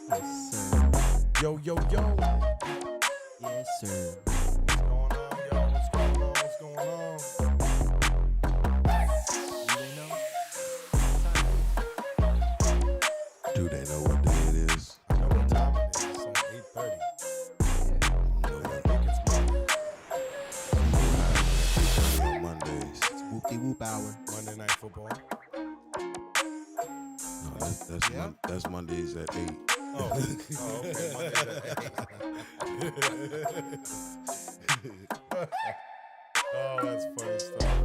Yes, sir. Yo, yo, yo. Yes, sir. What's going on, yo? What's going on? What's going on? Do they know? Do they know what day it is? I know what time it is. It's like 8:30. I think it's Monday. On Mondays. It's whoopty whoop hour. Monday Night Football. No, that's Yeah? that's Mondays at 8. Oh, okay. Monday Oh, that's funny stuff.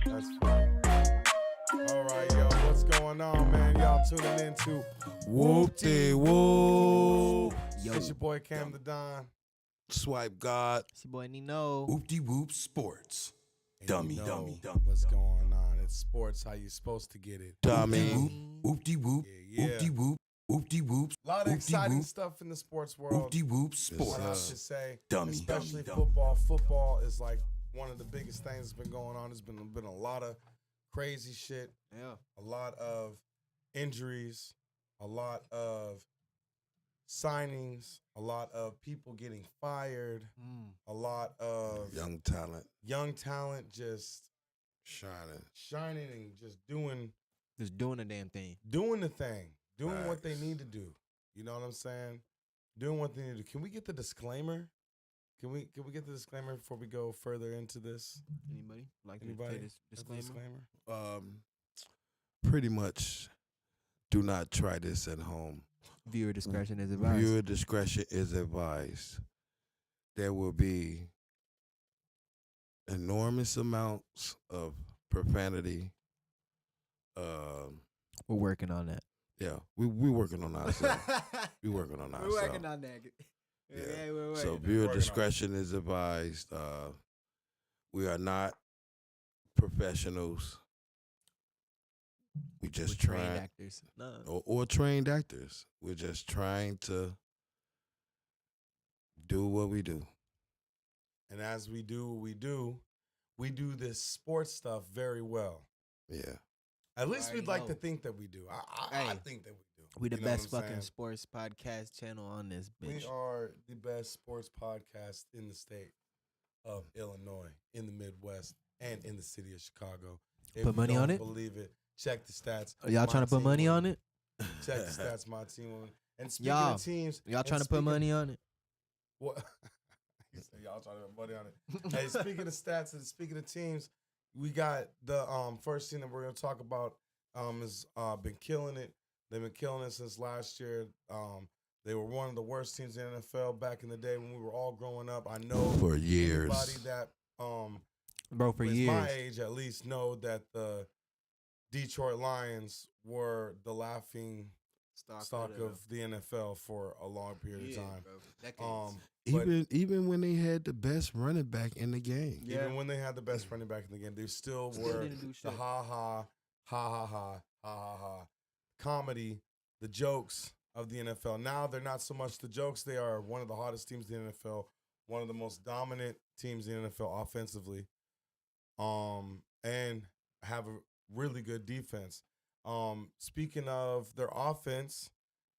That's funny. All right, yo, what's going on, man? Y'all tuning in to Whoopty whoop. Yo, It's your boy Cam the Don. Swipe God. it's your boy Nino. Whoopty whoop sports. And Dummy, you know dummy. What's going on? It's sports, how you supposed to get it. Dummy. Whoopty whoop. Yeah. Whoopty whoop. Whoopty whoop. A lot of Whoopty exciting whoop. stuff in the sports world. Whoopty whoop What I sports. should say, Dummy, especially dummy, dummy. football. Football is like one of the biggest things that's been going on. There's been a lot of crazy shit, Yeah. a lot of injuries, a lot of signings, a lot of people getting fired, a lot of Young talent. young talent just Shining. shining and just doing Just doing a damn thing. the thing, doing what they Facts. need to do. You know what I'm saying? Doing what they need to do. Can we get the disclaimer? Can we get the disclaimer before we go further into this? Anybody like to Anybody? say this Got the disclaimer? Pretty much do not try this at home. Viewer discretion is advised. Viewer discretion is advised. There will be enormous amounts of profanity. We're working on that. Yeah, we working on ourselves. We working on ourselves. We're working on that. Yeah. We're So working. viewer Working on it. discretion is advised. We are not professionals. We just We're trained trying actors. No. or trained actors. We're just trying to do what we do. And as we do what we do this sports stuff very well. Yeah. At least already we'd like to know. think that we do. I Hey, think that we do. We the You know what best I'm fucking saying? sports podcast channel on this bitch. We are the best sports podcast in the state of Illinois, in the Midwest, and in the city of Chicago. If Put you money on don't it? Believe it. Check the stats. Are y'all trying to put money on it? Check the stats, my team. And speaking Y'all, of teams, Y'all and trying to put speaking- money on it? What? He said, y'all trying to put money on it. Hey, speaking of stats and speaking of teams, we got the first team that we're gonna talk about has been killing it. They've been killing it since last year. They were one of the worst teams in the NFL back in the day when we were all growing up. I know For years. anybody that Bro, for is years. my age at least know that the Detroit Lions were the laughing stock of the NFL for a long period of time. Even when they had the best running back in the game. Yeah. Even when they had the best running back in the game, they still were didn't do the shit. ha ha comedy, the jokes of the NFL. Now they're not so much the jokes. They are one of the hottest teams in the NFL, one of the most dominant teams in the NFL offensively, and have a really good defense. Speaking of their offense,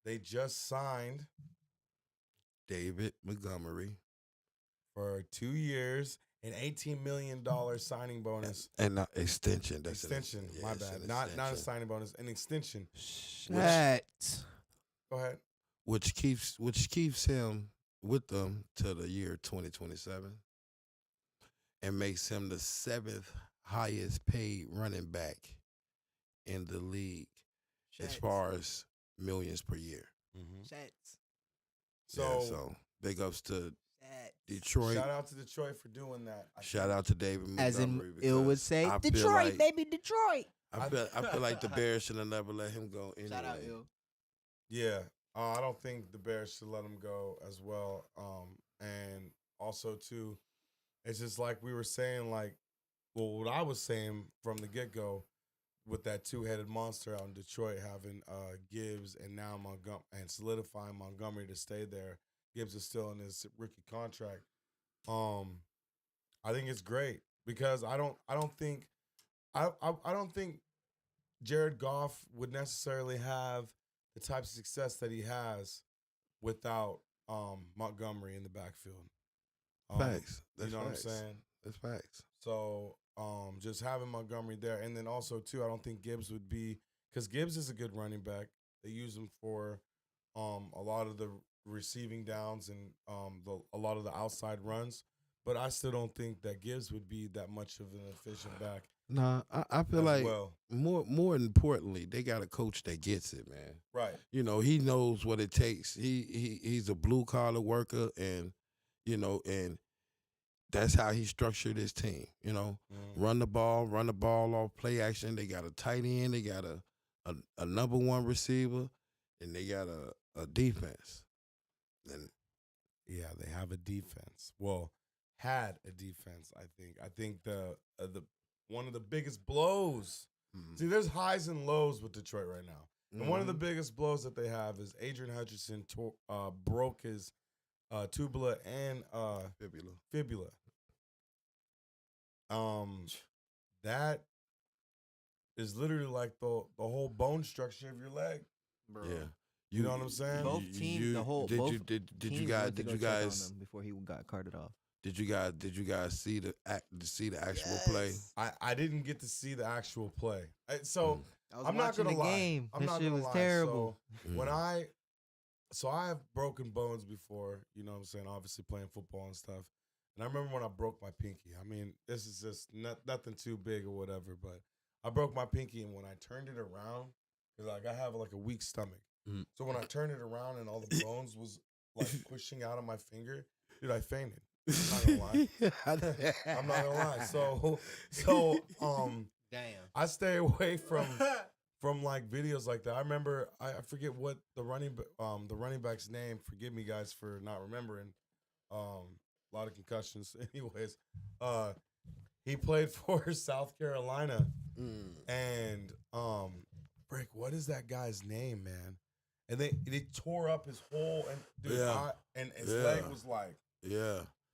they just signed David Montgomery. for 2 years an $18 million signing bonus. And not extension. That's an Extension, yeah, my it's bad. an Not a extension. signing bonus, an extension. Shit. Go ahead. Which keeps him with them till the year 2027 and makes him the 7th highest paid running back in the league as far as millions per year. So, big ups to Detroit. shout out to Detroit for doing that. Shout out to David Montgomery. As in, it would because say, I feel Detroit, like- baby, Detroit. I feel like the Bears should have never let him go anyway. Shout out, Ill. Yeah, I don't think the Bears should let him go as well. And also too, it's just like we were saying, like, well, what I was saying from the get go, with that two-headed monster out in Detroit, having Gibbs and now and solidifying Montgomery to stay there. Gibbs is still in his rookie contract. I think it's great because I don't think I don't think Jared Goff would necessarily have the type of success that he has without Montgomery in the backfield. Facts. That's you know facts. what I'm saying? That's facts. So just having Montgomery there, and then also too, I don't think Gibbs would be, because Gibbs is a good running back. They use him for a lot of the receiving downs and a lot of the outside runs. But I still don't think that Gibbs would be that much of an efficient back. Nah, I feel as like well. more importantly, they got a coach that gets it, man. Right. You know, he knows what it takes. He's a blue collar worker, and you know, and that's how he structured his team. You know, run the ball off play action. They got a tight end, they got a number one receiver, and they got a defense. And Yeah, they have a defense. Well, had a defense. I think the one of the biggest blows. See, there's highs and lows with Detroit right now. And one of the biggest blows that they have is Adrian Hutchinson broke his tubula and fibula. That is literally like the whole bone structure of your leg. Bro. yeah. You know what I'm saying? Both teams, the whole did both you did you teams guys went to did go you check on guys him before he got carted off? did you guys see the actual play? I didn't get to see the actual play. So I was I'm not watching gonna the lie. game. I'm This not shit gonna was lie. terrible. So when I have broken bones before, you know what I'm saying, obviously playing football and stuff. And I remember when I broke my pinky. I mean, this is just nothing too big or whatever, but I broke my pinky, and when I turned it around, because like I have like a weak stomach. So when I turned it around and all the bones was like pushing out of my finger, dude, I fainted. I'm not gonna lie. I'm not gonna lie. So Damn. I stay away from like videos like that. I remember I forget what the running back's name. Forgive me guys for not remembering. A lot of concussions. Anyways, he played for South Carolina, and Brick, what is that guy's name, man? And they tore up his whole and his leg was like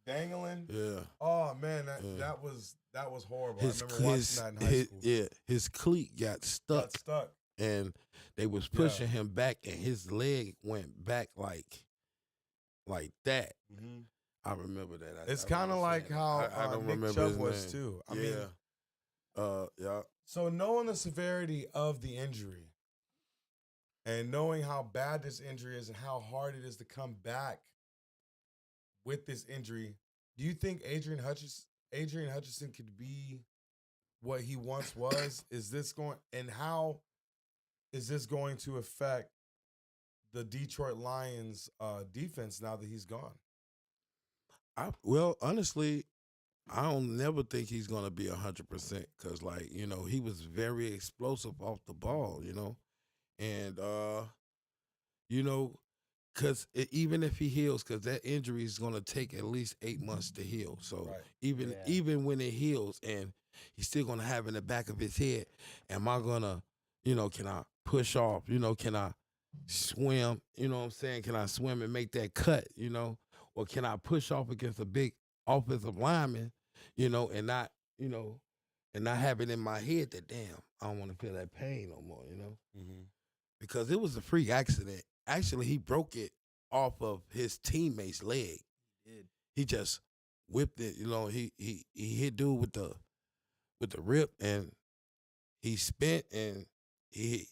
dangling. Yeah. Oh man, that was horrible. I remember watching that in high school. His cleat got stuck, and they was pushing him back, and his leg went back like that. Mm-hmm. I remember that. It's kind of like how I don't Nick remember Chubb his was name. too. I yeah. mean, yeah. So knowing the severity of the injury, and knowing how bad this injury is and how hard it is to come back with this injury, do you think Adrian Hutchinson could be what he once was? How is this going to affect the Detroit Lions defense now that he's gone? Well, honestly, I don't never think he's gonna be 100% because, like, you know, he was very explosive off the ball, you know, and you know, because even if he heals, because that injury is gonna take at least 8 months to heal. So even when it heals, and he's still gonna have in the back of his head, am I gonna, you know, can I push off? You know, can I swim? You know what I'm saying? Can I swim and make that cut? You know, or can I push off against a big offensive lineman? You know, and not, you know, and not have it in my head that, damn, I don't want to feel that pain no more, you know? Because it was a freak accident. Actually, he broke it off of his teammate's leg. He did. He just whipped it, you know, he hit dude with the rip, and he spent, and he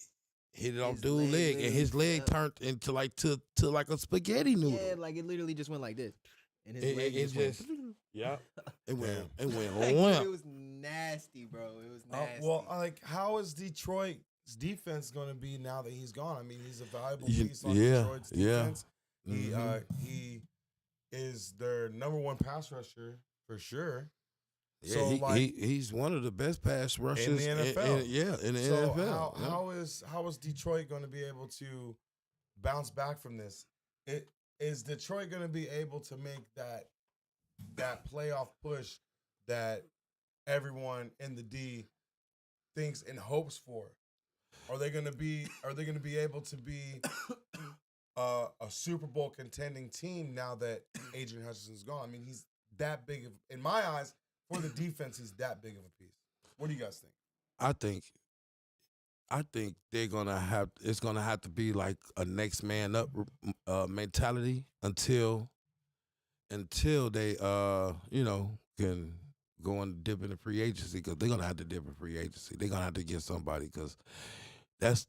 hit it off His dude's leg, and his leg literally turned into like to like a spaghetti noodle. Yeah, like it literally just went like this. And his leg it just went. just yeah. It went Like, on. it was nasty, bro. It was nasty. Well, like, how is Detroit's defense going to be now that he's gone? I mean, he's a valuable piece on Detroit's defense. He is their number one pass rusher for sure. Yeah, So, he's one of the best pass rushers in the NFL. in the So NFL. how is Detroit going to be able to bounce back from this? Is Detroit going to be able to make that playoff push that everyone in the D thinks and hopes for? Are they going to be able to be a Super Bowl contending team now that Adrian Hutchinson's gone? I mean, he's that big of, in my eyes, for the defense, he's that big of a piece. What do you guys think? I think they're gonna have. It's gonna have to be like a next man up mentality until they can go and dip in the free agency, because they're gonna have to dip in free agency. They're gonna have to get somebody, because that's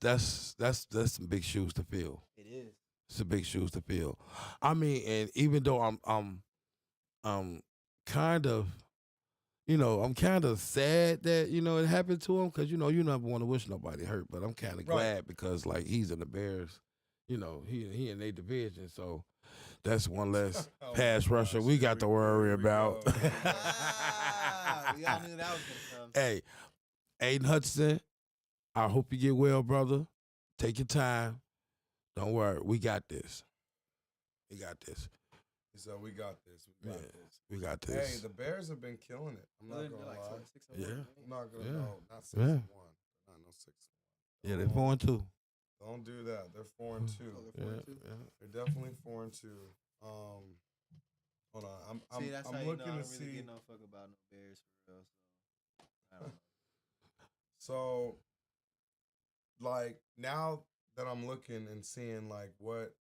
some big shoes to fill. It is. It's a big shoes to fill. I mean, and even though I'm kind of, I'm kind of sad that it happened to him, because you never want to wish nobody hurt. But I'm kind of glad, because like he's in the Bears, he in their division, so that's one less pass rusher we got to worry about. We all knew that was gonna come. Hey, Aiden Hudson, I hope you get well, brother. Take your time. Don't worry, we got this. We got this. So we got this. We got this. Hey, the Bears have been killing it. I'm not gonna lie. Yeah. I'm not gonna not 6-1. Not no 6-1. Yeah, they're 4-2. Don't do that. They're 4-2. They're definitely 4-2. Hold on. I'm looking to see. Really get no fuck about no Bears for real. So I don't know. So, like, now that I'm looking and seeing like what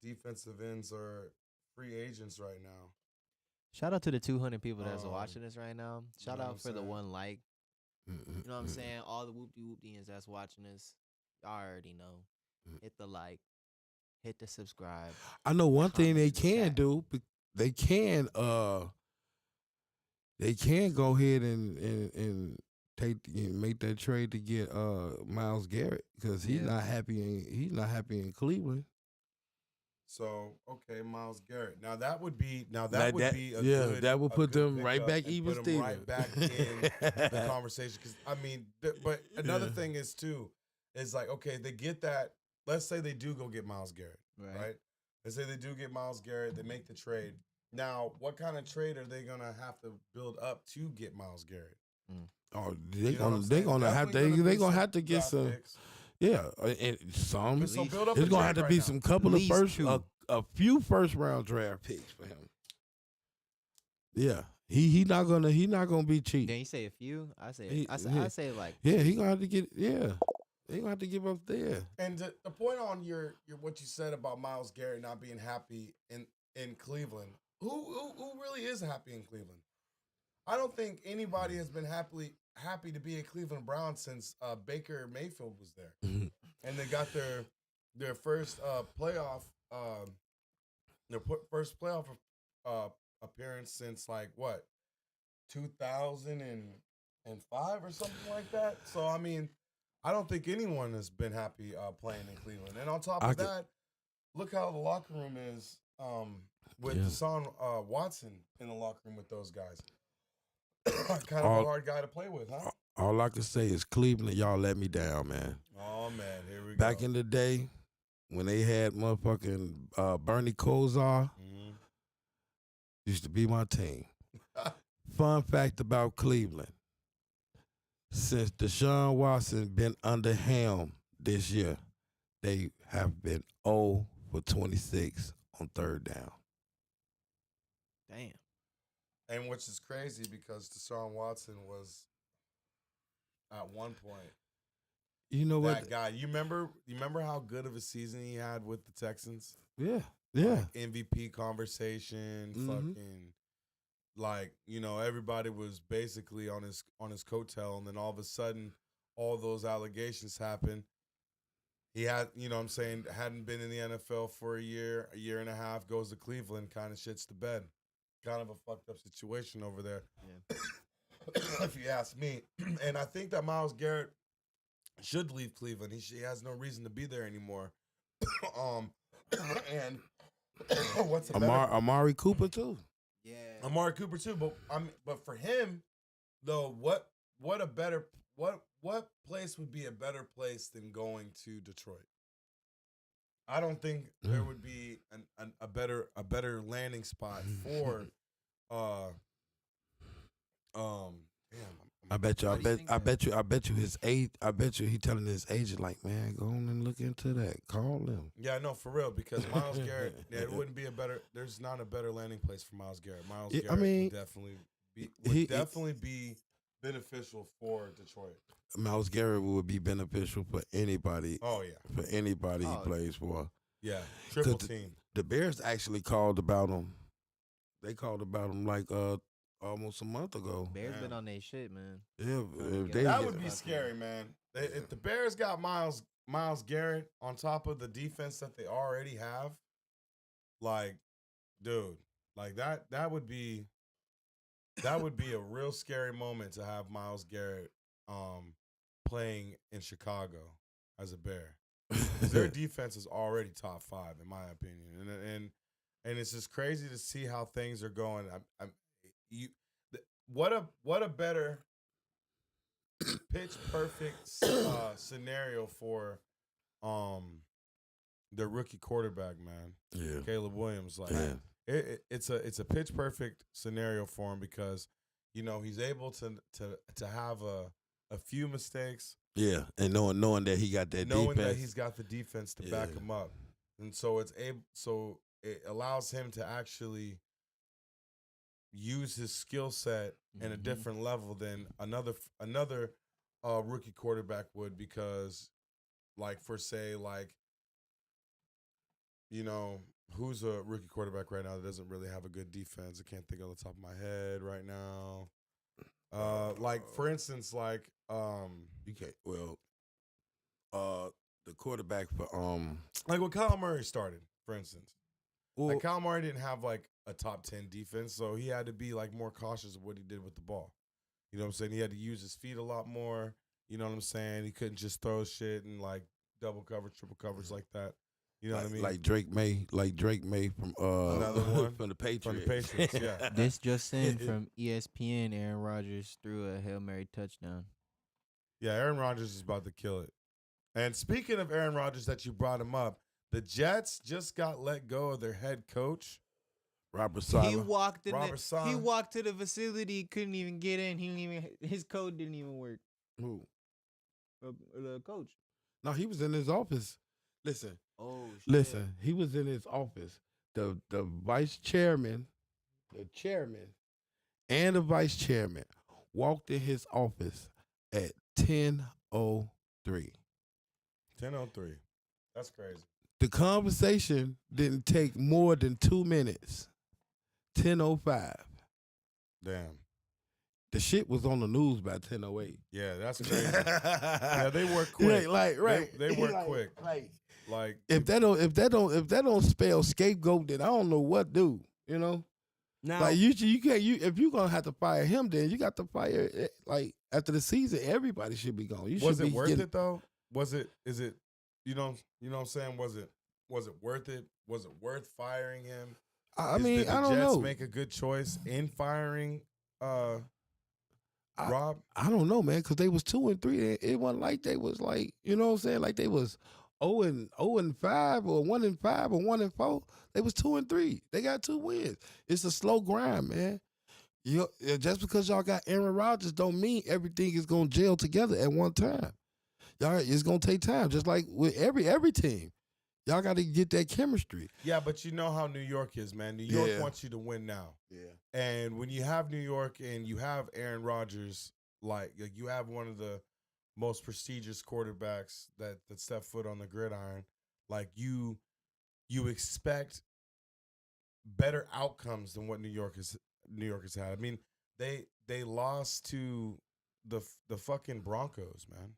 defensive ends are free agents right now. Shout out to the 200 people that's watching this right now. Shout out for the saying? one like. You know what I'm saying? All the whoopty-whooptians that's watching this, y'all already know. Hit the like. Hit the subscribe. I know one thing they Comment in the can chat. do. They can go ahead and make that trade to get Myles Garrett, because he's not happy in Cleveland. So okay, Myles Garrett. Now that would be a good, that would put them pickup right back and even put them Steven. right back in the conversation. Because I mean, but another thing is too is like, okay, they get that. Let's say they do go get Myles Garrett, right? Let's say they do get Myles Garrett. They make the trade. Now, what kind of trade are they gonna have to build up to get Myles Garrett? Oh, they're gonna have to get some. Picks. Yeah, and some. So build up It's a gonna trade have to right be now. some couple of Least two. a few first round draft picks for him. Yeah, he not gonna be cheap. Then you say a few. I say like. Yeah, he gonna have to get. Yeah, he gonna have to give up there. And the point on your what you said about Myles Garrett not being happy in Cleveland, who really is happy in Cleveland? I don't think anybody has been happy to be a Cleveland Brown since Baker Mayfield was there, and they got their first playoff appearance since like what 2005 or something like that. So I mean, I don't think anyone has been happy playing in Cleveland. And on top of that, look how the locker room is with Deshaun Watson in the locker room with those guys. Kind of a hard guy to play with, huh? All I can say is Cleveland, y'all let me down, man. Oh man, here we go. Back in the day, when they had motherfucking Bernie Kosar, used to be my team. Fun fact about Cleveland: since Deshaun Watson been under helm this year, they have been 0 for 26 on third down. Damn. And which is crazy because Deshaun Watson was at one point. You know what? That guy. You remember how good of a season he had with the Texans? Yeah. Like MVP conversation, fucking like, everybody was basically on his coattail, and then all of a sudden all those allegations happened. He had, hadn't been in the NFL for a year and a half, goes to Cleveland, kind of shits the bed. Kind of a fucked up situation over there, if you ask me. And I think that Myles Garrett should leave Cleveland. He has no reason to be there anymore. And what's Amari Cooper too? Yeah, Amari Cooper too. But for him though, what place would be a better place than going to Detroit? I don't think there would be a better landing spot for I bet you his age. I bet you he telling his agent like, man, go on and look into that. Call him. Yeah, no, for real, because Myles Garrett, it wouldn't be there's not a better landing place for Myles Garrett. Myles Garrett would definitely be beneficial for Detroit? Myles Garrett would be beneficial for anybody. Oh yeah, For anybody he Oh. plays for. yeah, triple 'Cause team. The Bears actually called about him. They called about him like almost a month ago. Bears Damn. been on their shit, man. Yeah, if get they That Yeah. would be scary, man. If the Bears got Myles Garrett on top of the defense that they already have, like, dude, like that would be a real scary moment to have Myles Garrett playing in Chicago as a Bear. 'Cause their defense is already top 5 in my opinion, and it's just crazy to see how things are going. What a better pitch perfect scenario for the rookie quarterback, man. Yeah. Caleb Williams, like Yeah. it's a pitch perfect scenario for him because he's able to have a few mistakes, Yeah, and knowing that he got that knowing defense. that he's got the defense to back him up, and so it allows him to actually use his skill set in a different level than another rookie quarterback would, because like for say like who's a rookie quarterback right now that doesn't really have a good defense? I can't think of the top of my head right now. Like for instance, like You can't. Well, the quarterback for like when Kyle Murray started, for instance. well, Like Kyle Murray didn't have like a top 10 defense, so he had to be like more cautious of what he did with the ball. You know what I'm saying? He had to use his feet a lot more. You know what I'm saying? He couldn't just throw shit and like double coverage, triple coverage like that. You know what I mean? like Drake May from Another one from the Patriots. from the Patriots, yeah. This just in from ESPN: Aaron Rodgers threw a Hail Mary touchdown. Yeah, Aaron Rodgers is about to kill it. And speaking of Aaron Rodgers that you brought him up, the Jets just got let go of their head coach. Robert He Sala. walked in. Robert He Saleh. walked to the facility, couldn't even get in. He didn't even. His code didn't even work. Who? The coach. No, he was in his office. Listen, Oh shit. listen. He was in his office. The vice chairman, the chairman, and the vice chairman walked in his office at 10:03. 10:03. That's crazy. The conversation didn't take more than 2 minutes. 10:05. Damn. The shit was on the news by 10:08. Yeah, that's crazy. Yeah, they work quick. Right. They work Like- quick. Like Like if that don't spell scapegoat, then I don't know what do. You know, Now, like you can't. If you're gonna have to fire him, then you got to fire. Like after the season, everybody should be gone. You was should it be worth getting- it though? Is it you know what I'm saying? Was it worth it? Was it worth firing him? I Did mean, the I don't Jets know. make a good choice in firing Rob? I don't know, man, because they was 2-3. It wasn't like they was like, you know what I'm saying? Like they was 0-5 or 1-5 or 1-4. They was 2-3. They got 2 wins. It's a slow grind, man. Just because y'all got Aaron Rodgers don't mean everything is gonna gel together at one time. Y'all, it's gonna take time, just like with every team. Y'all got to get that chemistry. Yeah, but you know how New York is, man. New York Yeah. wants you to win now. Yeah. And when you have New York and you have Aaron Rodgers, like you have one of the most prestigious quarterbacks that step foot on the gridiron, like you expect better outcomes than what New York has had. I mean, they lost to the fucking Broncos, man.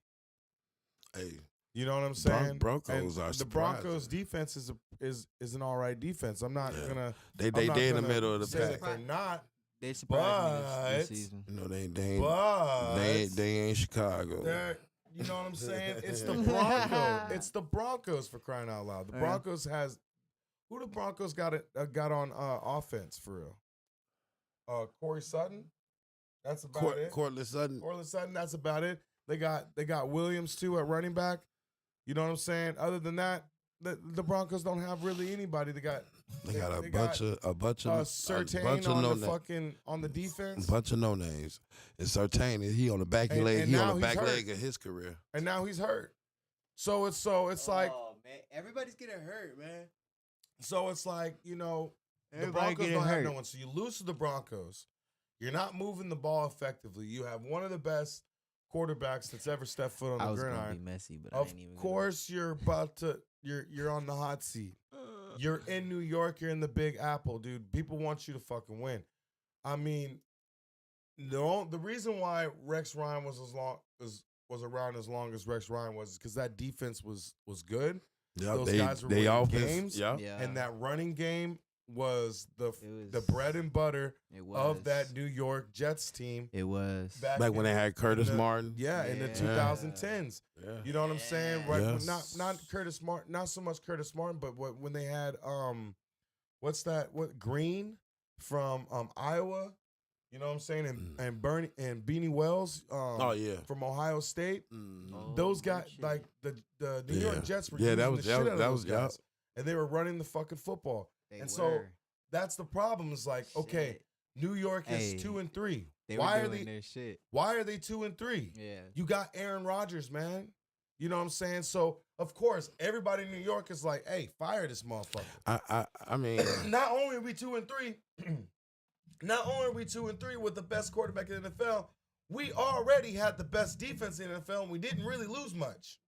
Hey, You know what I'm saying? Broncos And are the Broncos surprising. defense is an all right defense. I'm not Yeah. gonna. They I'm not in the gonna middle of the say pack. that they're not. they surprised me but- this season. You know they But ain't Chicago. you know what I'm saying? It's the Broncos. It's the Broncos, for crying out loud. The Yeah. Broncos has who the Broncos got on offense for real? Corey Sutton. That's about it. Cortland Sutton. Cortland Sutton. That's about it. They got Williams too at running back. You know what I'm saying? Other than that, the Broncos don't have really anybody. They got a bunch of Surtain on the defense. bunch of no names. And Surtain, he on the back And- leg. and He now on the he's back hurt. leg of his career. And now he's hurt. So it's like oh man, everybody's getting hurt, man. the Everybody Broncos getting don't have hurt. no one. So you lose to the Broncos. You're not moving the ball effectively. You have one of the best quarterbacks that's ever stepped foot on I the was gonna be gridiron. messy, but I Of ain't even. course, you're about to. You're on the hot seat. You're in New York. You're in the Big Apple, dude. People want you to fucking win. I mean, the reason why Rex Ryan was around as long as Rex Ryan was because that defense was good. Yep, Those guys were winning games, Yeah. and that running game was the was- bread and butter It was of that New York Jets team. It was. Back when they had Curtis Martin. Yeah, in the Yeah. 2010s. Yeah. You know what I'm saying? Right? Yes. Not Curtis Martin, not so much Curtis Martin, but when they had what's that? What Green from Iowa? You know what I'm saying? And Bernie and Beanie Wells Oh yeah. from Ohio State. Oh, Those guys, shit. like the New York Jets were Yeah, using that was- the shit that out of was- those guys. And they were running the fucking football. They and so were. that's the problem. Is like, okay, Shit. New York is Hey, 2-3. They Why were are doing they their shit. why are they 2-3? Yeah. You got Aaron Rodgers, man. You know what I'm saying? So of course, everybody in New York is like, hey, fire this motherfucker. I mean, Not only are we 2-3, not only are we 2-3 with the best quarterback in the NFL, we already had the best defense in the NFL, and we didn't really lose much.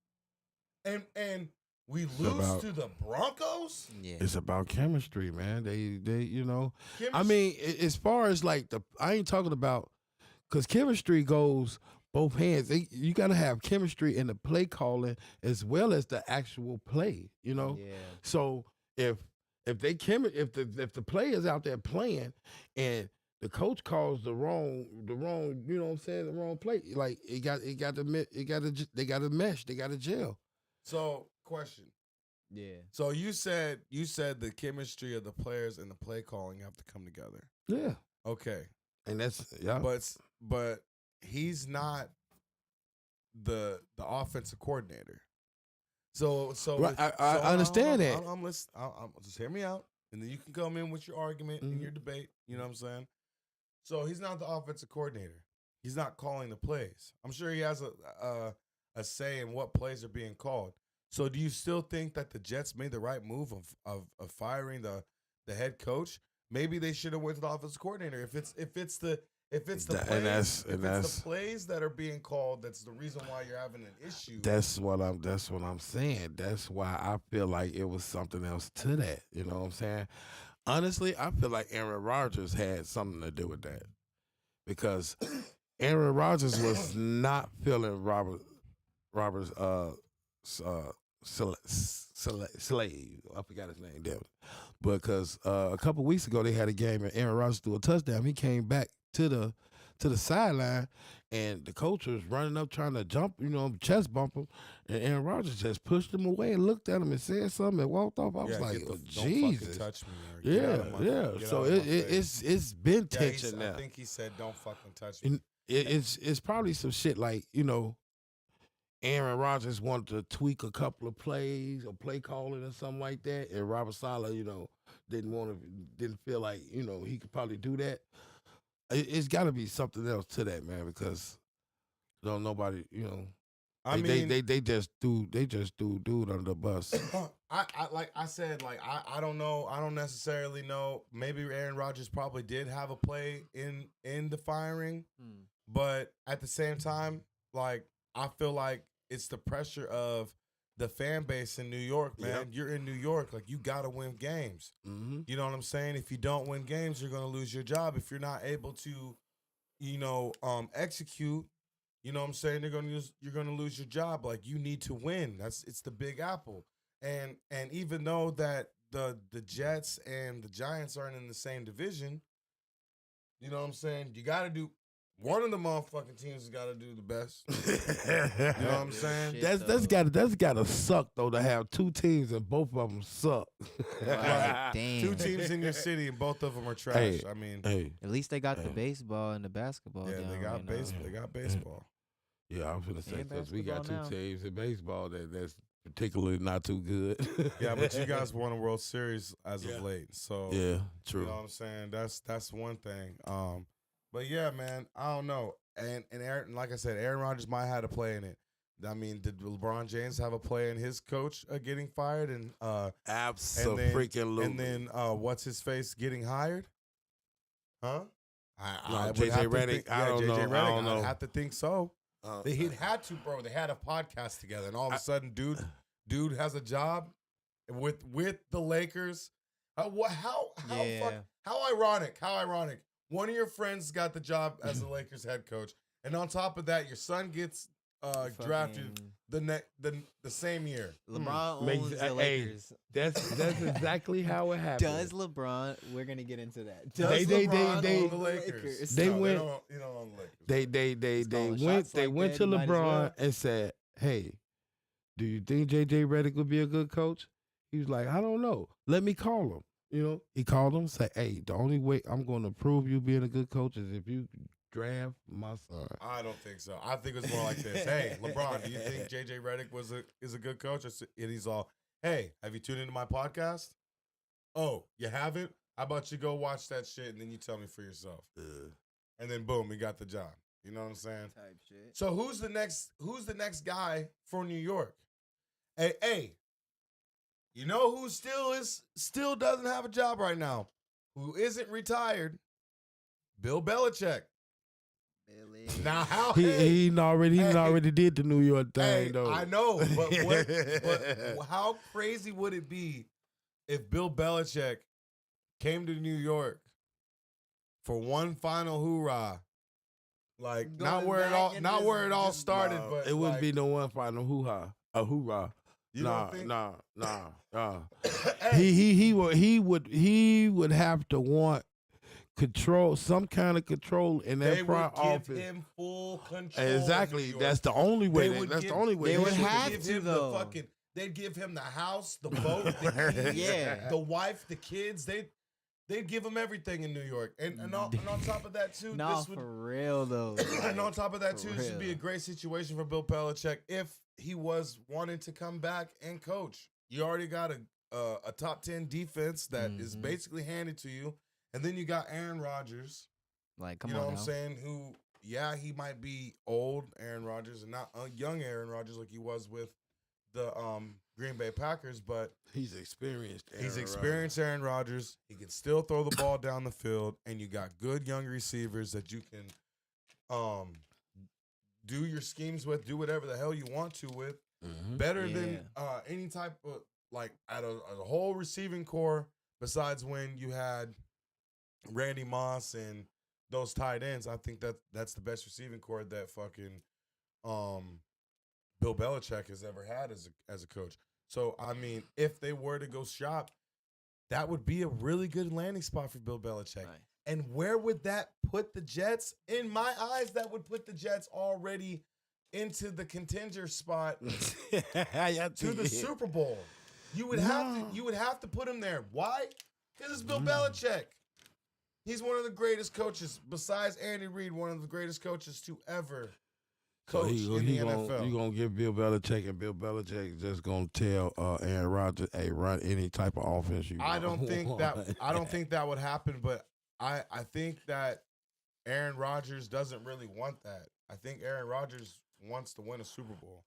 And we lose about- to the Broncos? Yeah. it's about chemistry, man. They you know. I Chemistry- mean, as far as like I ain't talking about because chemistry goes both hands. You got to have chemistry in the play calling as well as the actual play. You know. Yeah. So if the players out there playing and the coach calls the wrong, you know what I'm saying, the wrong play, like they got to mesh, they got to gel. So, question. Yeah. So you said the chemistry of the players and the play calling have to come together. Yeah, Okay. and that's But he's not the offensive coordinator. So Right, I understand that. I'm listening. Just hear me out, and then you can come in with your argument and your debate. You know what I'm saying? So he's not the offensive coordinator. He's not calling the plays. I'm sure he has a say in what plays are being called. So do you still think that the Jets made the right move of firing the head coach? Maybe they should have went to the offensive coordinator. If it's the plays that are being called, that's the reason why you're having an issue. That's what I'm saying. That's why I feel like it was something else to that. You know what I'm saying? Honestly, I feel like Aaron Rodgers had something to do with that because Aaron Rodgers was not feeling Robert's slave. I forgot his name, damn it. Because a couple weeks ago they had a game and Aaron Rodgers threw a touchdown. He came back to the sideline and the coach was running up trying to jump, chest bump him, and Aaron Rodgers just pushed him away and looked at him and said something and walked off. I was like, don't Jesus. fucking touch me. Or get out of my- Yeah. get So out of my face. it's been Yeah, tension now. I think he said, "Don't fucking touch me." And it's probably some shit like, Aaron Rodgers wanted to tweak a couple of plays or play calling or something like that, and Robert Saleh, didn't feel like, he could probably do that. It's got to be something else to that, man, because nobody, I mean, they just threw dude under the bus. I don't know. I don't necessarily know. Maybe Aaron Rodgers probably did have a play in the firing, but at the same time, like I feel like it's the pressure of the fan base in New York, man. Yep. You're in New York, like you gotta win games. Mm-hmm. You know what I'm saying? If you don't win games, you're gonna lose your job. If you're not able to, execute, you know what I'm saying? You're gonna lose your job. Like you need to win. It's the Big Apple. And even though that the Jets and the Giants aren't in the same division, you know what I'm saying? You gotta do one of the motherfucking teams has gotta do the best. You know what I'm saying? Shit. That's gotta suck though to have two teams and both of them suck. Right, damn. Two teams in your city and both of them are trash. Hey, I mean, Hey, At least they got the baseball and the basketball. yeah, they down got right now. baseball. They got baseball. yeah, I was gonna say And because we got two basketball now. teams in baseball that's particularly not too good. Yeah, but you guys won a World Series as of late, so yeah, you true. know what I'm saying. That's one thing. But yeah, man, I don't know. And Aaron, like I said, Aaron Rodgers might have had a play in it. I mean, did LeBron James have a play in his coach getting fired and Absolutely. and then what's his face getting hired? Huh? I would JJ have to Redick, think- I don't JJ know. Redick, I don't know. I'd have to think so. They had to, bro. They had a podcast together, and all of a sudden, dude has a job with the Lakers. How Yeah. how ironic? How ironic. One of your friends got the job as the Lakers head coach, and on top of that, your son gets drafted the same year. LeBron Makes- owns the hey, Lakers. That's exactly how it happened. Does LeBron? We're gonna get into that. They- Does they- LeBron they- own the Lakers. Lakers? They No, went- They don't own the Lakers. They calling went shots like went that, to he might as LeBron well. and said, "Hey, do you think JJ Redick would be a good coach?" He was like, "I don't know. Let me call him." You know, he called him, said, "Hey, the only way I'm going to prove you being a good coach is if you draft my son." I don't think so. I think it's more like this. Hey, LeBron, do you think JJ Redick is a good coach? And he's all, hey, have you tuned into my podcast? Oh, you haven't? How about you go watch that shit and then you tell me for yourself? And then boom, he got the job. You know what I'm saying? Type shit. So who's the next guy for New York? Hey, you know who still doesn't have a job right now? Who isn't retired? Bill Belichick. Billy. Now how He already did the New York thing Hey, though. I know, but how crazy would it be if Bill Belichick came to New York for one final hoorah? Like not Going where it back all and not just- where it all just- started, No, but it wouldn't like, be no one final hoorah. You Nah, don't think? nah. Hey, He would have to want control, some kind of control in they that would front give office. him full control. of Exactly. New York. That's the only way. They would That's give- the only way. they would have give to, him though. the fucking. They'd give him the house, the boat, the keys, Yeah. the wife, the kids. They'd give him everything in New York, and on top of that too, No, this would for real though. and on top of that for too, this would be a real. great situation for Bill Belichick if he was wanting to come back and coach. You already got a top 10 defense that is Mhm. basically handed to you, and then you got Aaron Rodgers. Like, come You know on what now. I'm saying? Who, yeah, he might be old Aaron Rodgers and not young Aaron Rodgers like he was with the Green Bay Packers, but He's experienced. he's Aaron experienced Aaron Rodgers. He can still throw the ball down the field, and you got good young receivers that you can do your schemes with, do whatever the hell you want to with. Mhm. Better than any type of, like, at a whole receiving core besides when you had Randy Moss and those tight ends. I think that's the best receiving core that fucking Bill Belichick has ever had as a coach. So, I mean, if they were to go shop, that would be a really good landing spot for Bill Belichick. Right. And where would that put the Jets? In my eyes, that would put the Jets already into the contender spot to the Super Bowl. You would have to put him there. Why? Because it's Bill Belichick. He's one of the greatest coaches, besides Andy Reid, one of the greatest coaches to ever So coach in the NFL. You gonna give Bill Belichick, and Bill Belichick just gonna tell Aaron Rodgers, "Hey, run any type of offense you want." I don't think that would happen, but I think that Aaron Rodgers doesn't really want that. I think Aaron Rodgers wants to win a Super Bowl.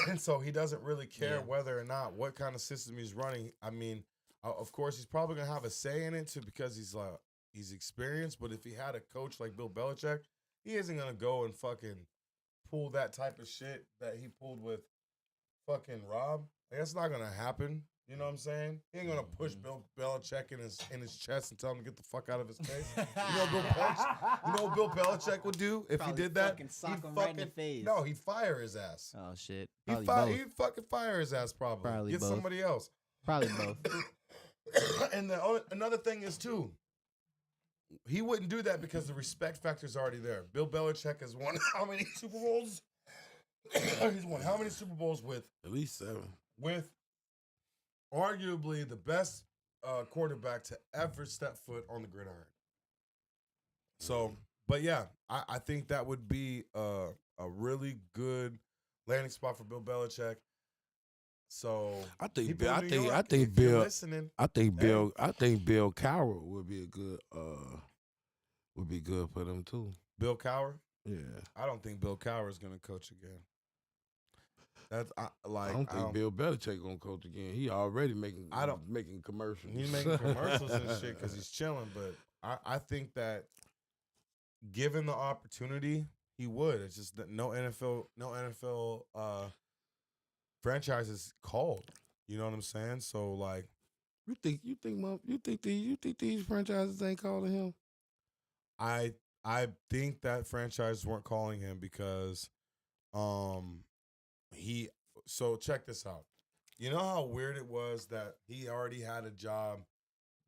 And so he doesn't really care whether or not what kind of system he's running. I mean, of course, he's probably gonna have a say in it too because he's experienced. But if he had a coach like Bill Belichick, he isn't gonna go and fucking pull that type of shit that he pulled with fucking Rob. Like, that's not gonna happen. You know what I'm saying? He ain't gonna push Bill Belichick in his chest and tell him to get the fuck out of his face. You know what Bill Belichick would do if Probably he did that? fucking sock him right in the face. No, he'd fire his ass. Oh shit. He'd Probably both. he'd fucking fire his ass probably. Probably Get both. somebody else. Probably both. And another thing is too, he wouldn't do that because the respect factor is already there. Bill Belichick has won how many Super Bowls? He's won how many Super Bowls with at least 7. with arguably the best quarterback to ever step foot on the gridiron. So, but yeah, I think that would be a really good landing spot for Bill Belichick. So I think people Bill. in New York, I think if you're Bill. listening, I think Bill. I think Bill Cowher would be a good. Would be good for them too. Bill Cowher. Yeah. I don't think Bill Cowher is going to coach again. That's I don't think Bill Belichick gonna coach again. He already making making commercials. He's making commercials and shit because he's chilling. But I think that given the opportunity, he would. It's just that no NFL franchise is called. You know what I'm saying? So like, you think these franchises ain't calling him? I think that franchise weren't calling him because he. So check this out. You know how weird it was that he already had a job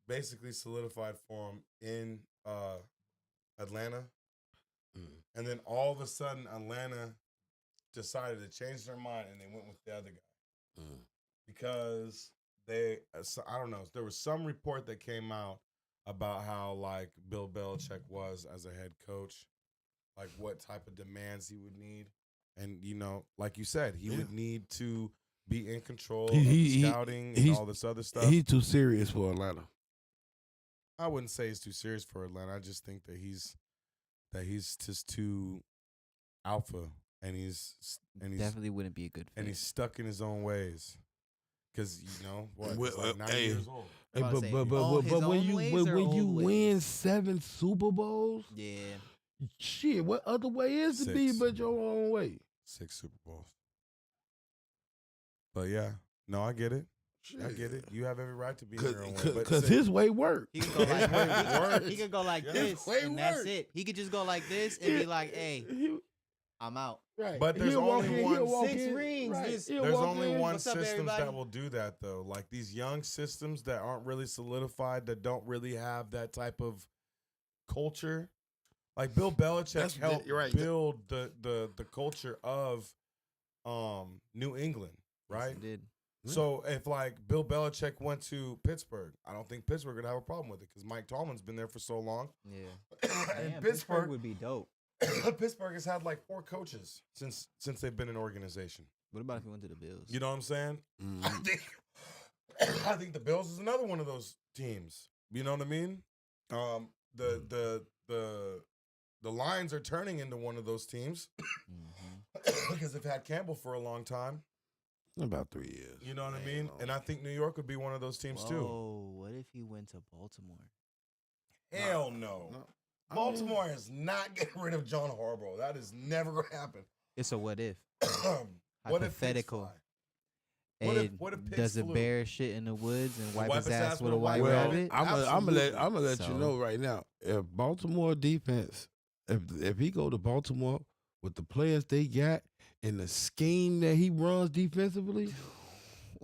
basically solidified for him in Atlanta, and then all of a sudden Atlanta decided to change their mind and they went with the other guy because they I don't know, there was some report that came out about how like Bill Belichick was as a head coach, like what type of demands he would need, and you know, like you said, he would need to be in control of the scouting and all this other stuff. He's too serious for Atlanta. I wouldn't say he's too serious for Atlanta. I just think that he's just too alpha, and he's definitely wouldn't be a good fit. And he's stuck in his own ways. Because you know what? He's like 9 years old. Hey, but when you win 7 Super Bowls, yeah, shit, what other way is to be but your own way? 6 Super Bowls. But yeah, no, I get it. Shit. I get it. You have every right to be in your own way. Because his way worked. He could go like, he could go like this, and that's it. He could just go like this and be like, hey, I'm out. Right. But there's only one 6 rings. Right. There's only one systems that will do that though. Like these young systems that aren't really solidified, that don't really have that type of culture. Like Bill Belichick helped build the culture of New England, right? Yes, he did. So if like Bill Belichick went to Pittsburgh, I don't think Pittsburgh would have a problem with it because Mike Tomlin's been there for so long. Yeah, and Pittsburgh would be dope. Pittsburgh has had like 4 coaches since they've been an organization. What about if he went to the Bills? You know what I'm saying? I think the Bills is another one of those teams. You know what I mean? The Lions are turning into one of those teams because they've had Campbell for a long time. About 3 years. You know what I mean? And I think New York would be one of those teams too. Oh, what if he went to Baltimore? Hell no. Baltimore is not getting rid of John Harbaugh. That is never going to happen. It's a what if. What hypothetical. What if pigs does a flew? bear shit in the woods and wipe his ass with a white rabbit? I'm gonna let you know right now. If Baltimore defense, if he go to Baltimore with the players they got and the scheme that he runs defensively,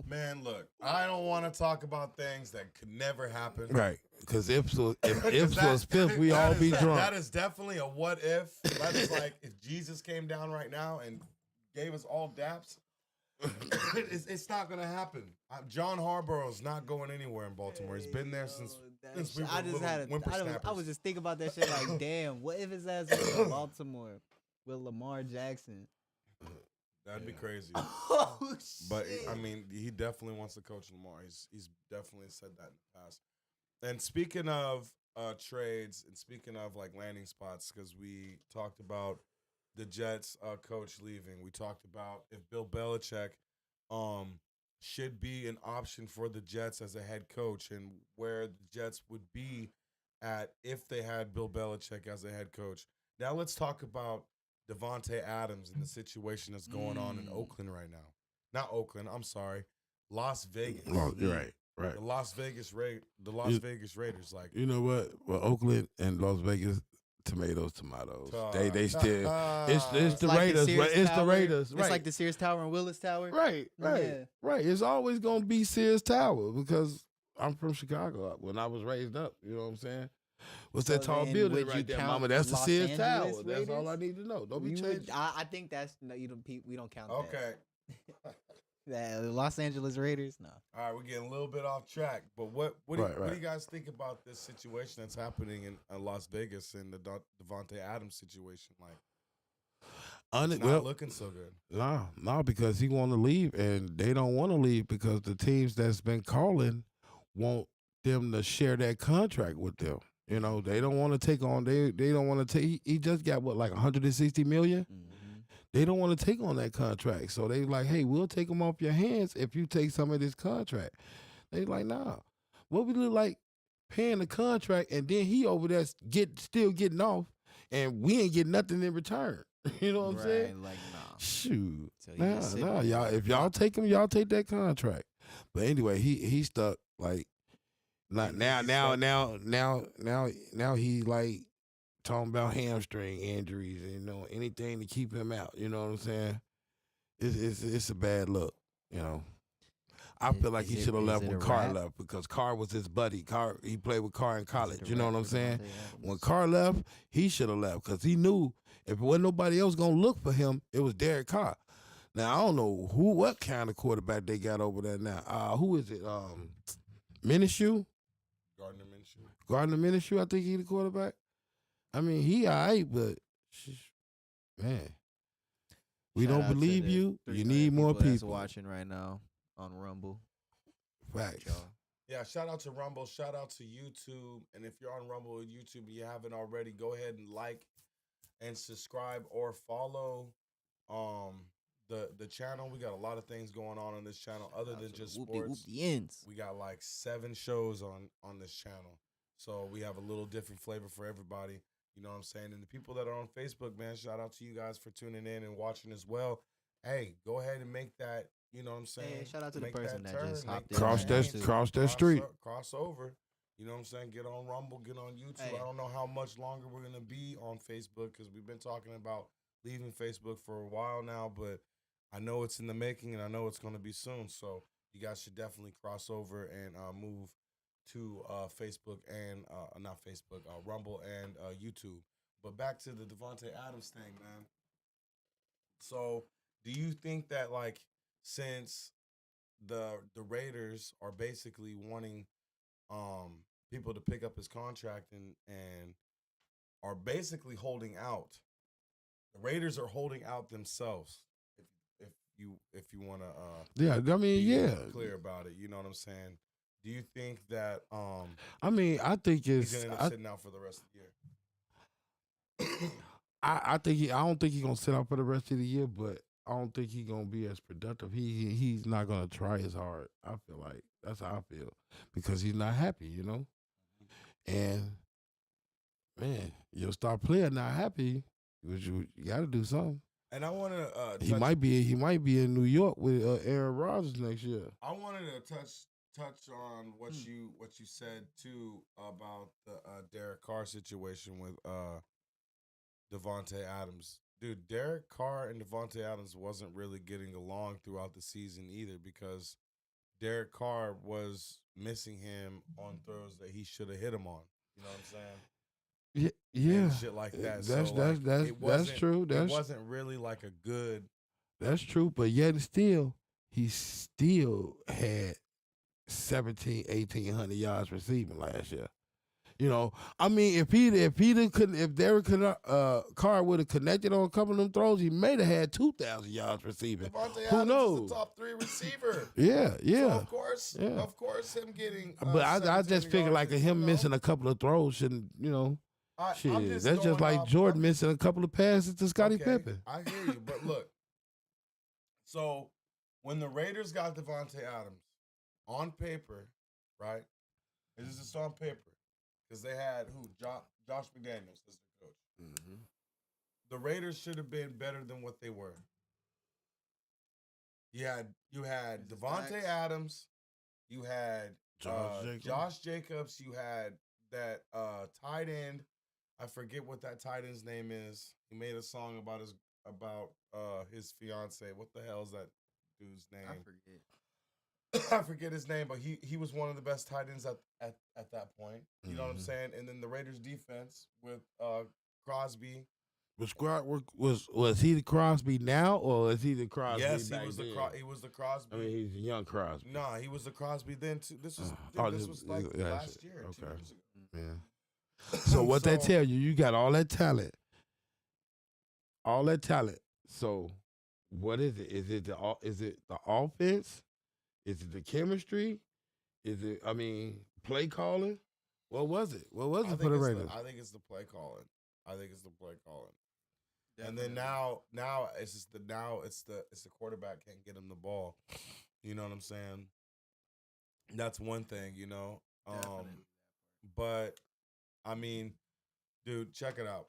man, look, I don't want to talk about things that could never happen. Right? Because if was fifth, we all be drunk. That is definitely a what if. That is like if Jesus came down right now and gave us all daps. It's not gonna happen. John Harbaugh is not going anywhere in Baltimore. He's been there since we were I was just thinking about that shit like, damn, what if his ass was in Baltimore with Lamar Jackson? That'd be crazy. Oh, but shit. I mean, he definitely wants to coach Lamar. He's definitely said that in the past. And speaking of trades and speaking of like landing spots, because we talked about the Jets coach leaving. We talked about if Bill Belichick should be an option for the Jets as a head coach and where the Jets would be at if they had Bill Belichick as a head coach. Now let's talk about Davante Adams and the situation that's going on in Oakland right now. Not Oakland, I'm sorry. Las Vegas. Oh, right. The Las Vegas Raiders. Like, you know what? Well, Oakland and Las Vegas, tomatoes. They still it's the like Raiders, but it's the Raiders. It's like the Sears Tower and Willis Tower. Right. It's always gonna be Sears Tower because I'm from Chicago. When I was raised up, you know what I'm saying? What's that tall building right there, Mama? That's the Sears Tower. That's all I need to know. Don't be changing. I think that's we don't count that. Okay. The Los Angeles Raiders, no. All right, we're getting a little bit off track, but what do you guys think about this situation that's happening in Las Vegas and the Davante Adams situation? Like, it's not looking so good. No, because he want to leave, and they don't want to leave because the teams that's been calling want them to share that contract with them. You know, they don't want to take on. They don't want to take. He just got what, like $160 million. Mm-hmm. They don't want to take on that contract. So they like, hey, we'll take them off your hands if you take some of this contract. They like, nah. What we look like paying the contract and then he over there still getting off and we ain't getting nothing in return. You know what I'm saying? Like, nah. Shoot, So he just sitting there y'all. like, If y'all take him, y'all take that contract. But anyway, he stuck like not now. He's Now stuck. now he like talking about hamstring injuries and anything to keep him out. You know what I'm saying? It's a bad look. You know. I feel like he should have left when Carr left because Carr was his buddy. Carr, he played with Carr in college. You know what I'm saying? When Carr left, he should have left because he knew if there wasn't nobody else gonna look for him, it was Derek Carr. Now I don't know what kind of quarterback they got over there now. Who is it? Minshew? Gardner Minshew. Gardner Minshew, I think he the quarterback. I mean, he all right, but man, we Shout don't out to believe the you. 3 You million need more that's people. watching right now on Rumble. Facts. Y'all. Yeah, shout out to Rumble, shout out to YouTube. And if you're on Rumble or YouTube and you haven't already, go ahead and like and subscribe or follow the channel. We got a lot of things going on this channel other than just sports. We got like 7 shows on this channel. So we have a little different flavor for everybody. You know what I'm saying? And the people that are on Facebook, man, shout out to you guys for tuning in and watching as well. Hey, go ahead and make that, you know what I'm saying? Hey, shout out to the Make person that just hopped in. Cross that street. Cross over. You know what I'm saying? Get on Rumble, get on YouTube. Hey. I don't know how much longer we're going to be on Facebook because we've been talking about leaving Facebook for a while now, but I know it's in the making and I know it's going to be soon. So you guys should definitely cross over and move to Facebook and not Facebook, Rumble and YouTube. But back to the Davante Adams thing, man. So do you think that like since the Raiders are basically wanting people to pick up his contract and are basically holding out, the Raiders are holding out themselves. If you want to I mean, clear about it, you know what I'm saying? Do you think that I mean, I think he's gonna end up sitting out for the rest of the year? I don't think he's gonna sit out for the rest of the year, but I don't think he's gonna be as productive. He's not gonna try as hard. I feel like that's how I feel because he's not happy, And man, your star player not happy. You got to do something. And I want to. He might be in New York with Aaron Rodgers next year. I wanted to touch on what you said too about the Derek Carr situation with Davante Adams. Dude, Derek Carr and Davante Adams wasn't really getting along throughout the season either because Derek Carr was missing him on throws that he should have hit him on. You know what I'm saying? Yeah, and shit like that. That's true. It wasn't really like a good. That's true, but yet and still, he still had 1,800 yards receiving last year. I mean, if Derek Carr would have connected on a couple of them throws, he may have had 2,000 yards receiving. Davante Who Adams knows? is a top 3 receiver. Yeah. So of course, him getting. But I just figure like him missing a couple of throws shouldn't, that's just like Jordan missing a couple of passes to Scottie Pippen. I hear you, but look. So when the Raiders got Davante Adams on paper, right? This is just on paper. Because they had Josh McDaniels as their coach. Mm-hmm. The Raiders should have been better than what they were. You had Davante Adams, you had Josh Jacobs, you had that tight end. I forget what that tight end's name is. He made a song about his fiance. What the hell is that dude's name? I forget. I forget his name, but he was one of the best tight ends at that point. You know what I'm saying? And then the Raiders defense with Crosby. Was he the Crosby now, or is he the Crosby? Yes, back he was then? he was the Crosby. I mean, he's a young Crosby. No, he was the Crosby then too. This was like last year. Okay. 2 years ago. Yeah. So what that tell you? You got all that talent. So what is it? Is it the offense? Is it the chemistry? Is it? I mean, play calling. What was it? What was it for the Raiders? I think it's the play calling. Definitely. And then now it's the quarterback can't get him the ball. You know what I'm saying? That's one thing, Definitely. But I mean, dude, check it out.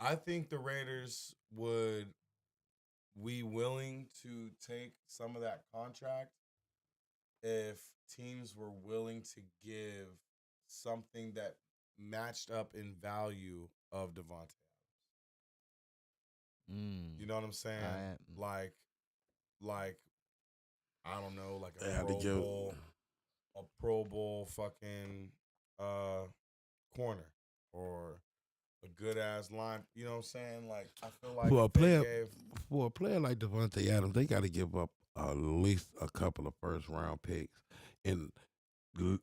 I think the Raiders would be willing to take some of that contract if teams were willing to give something that matched up in value of Devontae. You know what I'm saying? Like I don't know, like They had to give. A Pro Bowl fucking corner or a good ass line. You know what I'm saying? Like I feel like For a player like Devontae Adams, they got to give up at least a couple of first round picks in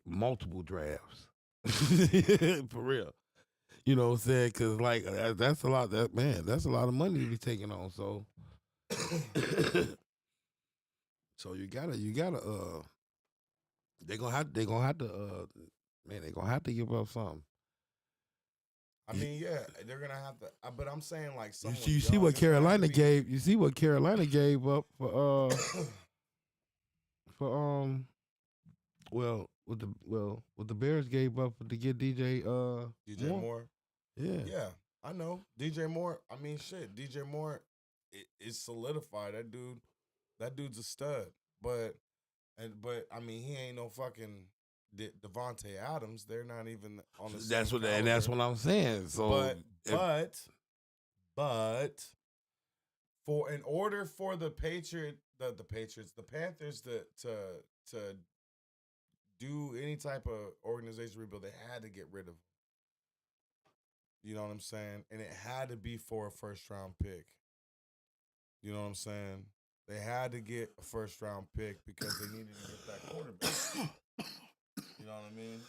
multiple drafts. For real. You know what I'm saying? Because like that's a lot. That's a lot of money to be taking on. So, so you gotta. They're gonna have to. They're gonna have to give up something. I mean, yeah, they're gonna have to. But I'm saying like You see what Carolina gave. You see what Carolina gave up for for what the Bears gave up to get DJ Moore. Yeah, I know DJ Moore. I mean, shit, DJ Moore is solidified. That dude's a stud. But I mean, he ain't no fucking Devontae Adams. They're not even on the same caliber. And that's what I'm saying. So, but for in order for the Panthers to do any type of organization rebuild, they had to get rid of him. You know what I'm saying? And it had to be for a first round pick. You know what I'm saying? They had to get a first round pick because they needed to get that quarterback. You know what I mean?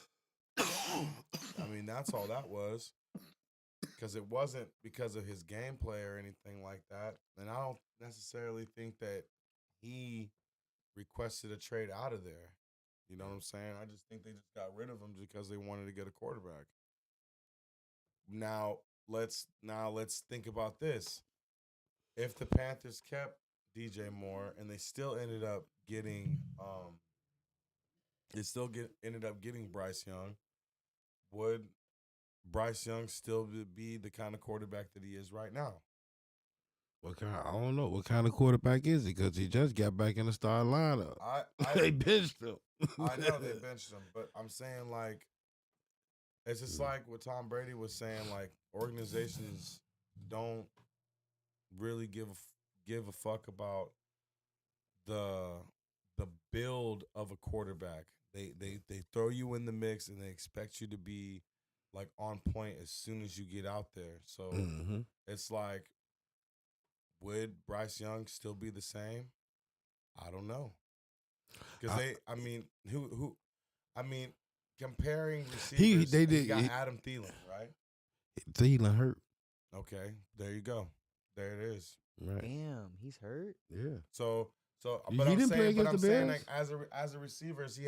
I mean, that's all that was. Because it wasn't because of his gameplay or anything like that. And I don't necessarily think that he requested a trade out of there. You know what I'm saying? I just think they just got rid of him because they wanted to get a quarterback. Now let's think about this. If the Panthers kept DJ Moore and they still ended up getting ended up getting Bryce Young, would Bryce Young still be the kind of quarterback that he is right now? I don't know. What kind of quarterback is he? Because he just got back in the starting lineup. They benched him. I know they benched him, but I'm saying like it's just like what Tom Brady was saying. Like organizations don't really give a fuck about the build of a quarterback. They throw you in the mix and they expect you to be like on point as soon as you get out there. So it's like, would Bryce Young still be the same? I don't know. Because comparing receivers, he got Adam Thielen, right? Thielen hurt. Okay, there you go. There it is. Right. Damn, he's hurt. Yeah. So, but I'm saying like as a receiver, he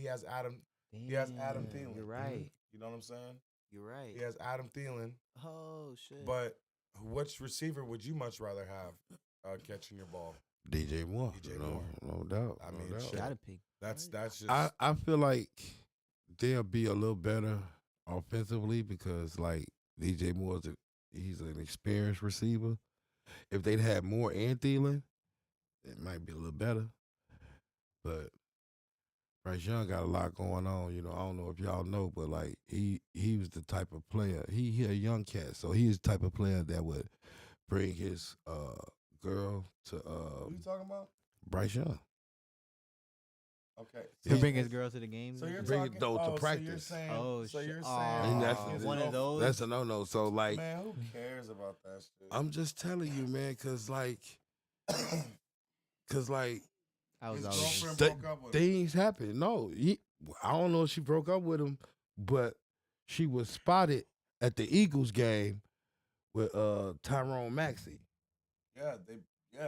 has Adam. Damn, he has Adam Thielen. You're right. You know what I'm saying? You're right. He has Adam Thielen. Oh shit. But which receiver would you much rather have catching your ball? DJ Moore. No doubt. I mean, doubt. Gotta pick. That's just. I feel like they'll be a little better offensively because like DJ Moore he's an experienced receiver. If they'd had Moore and Thielen, it might be a little better. But Bryce Young got a lot going on. You know, I don't know if y'all know, but like he was the type of player. He a young cat, so he's the type of player that would bring his girl to. Who you talking about? Bryce Young. Okay. So bring his girl to the game. So you're bring it to practice. So you're saying that's one of those. That's a no. So like, man, who cares about that shit? I'm just telling you, man, cause like I was always things happen. No, I don't know if she broke up with him, but she was spotted at the Eagles game with Tyrone Maxey. Yeah,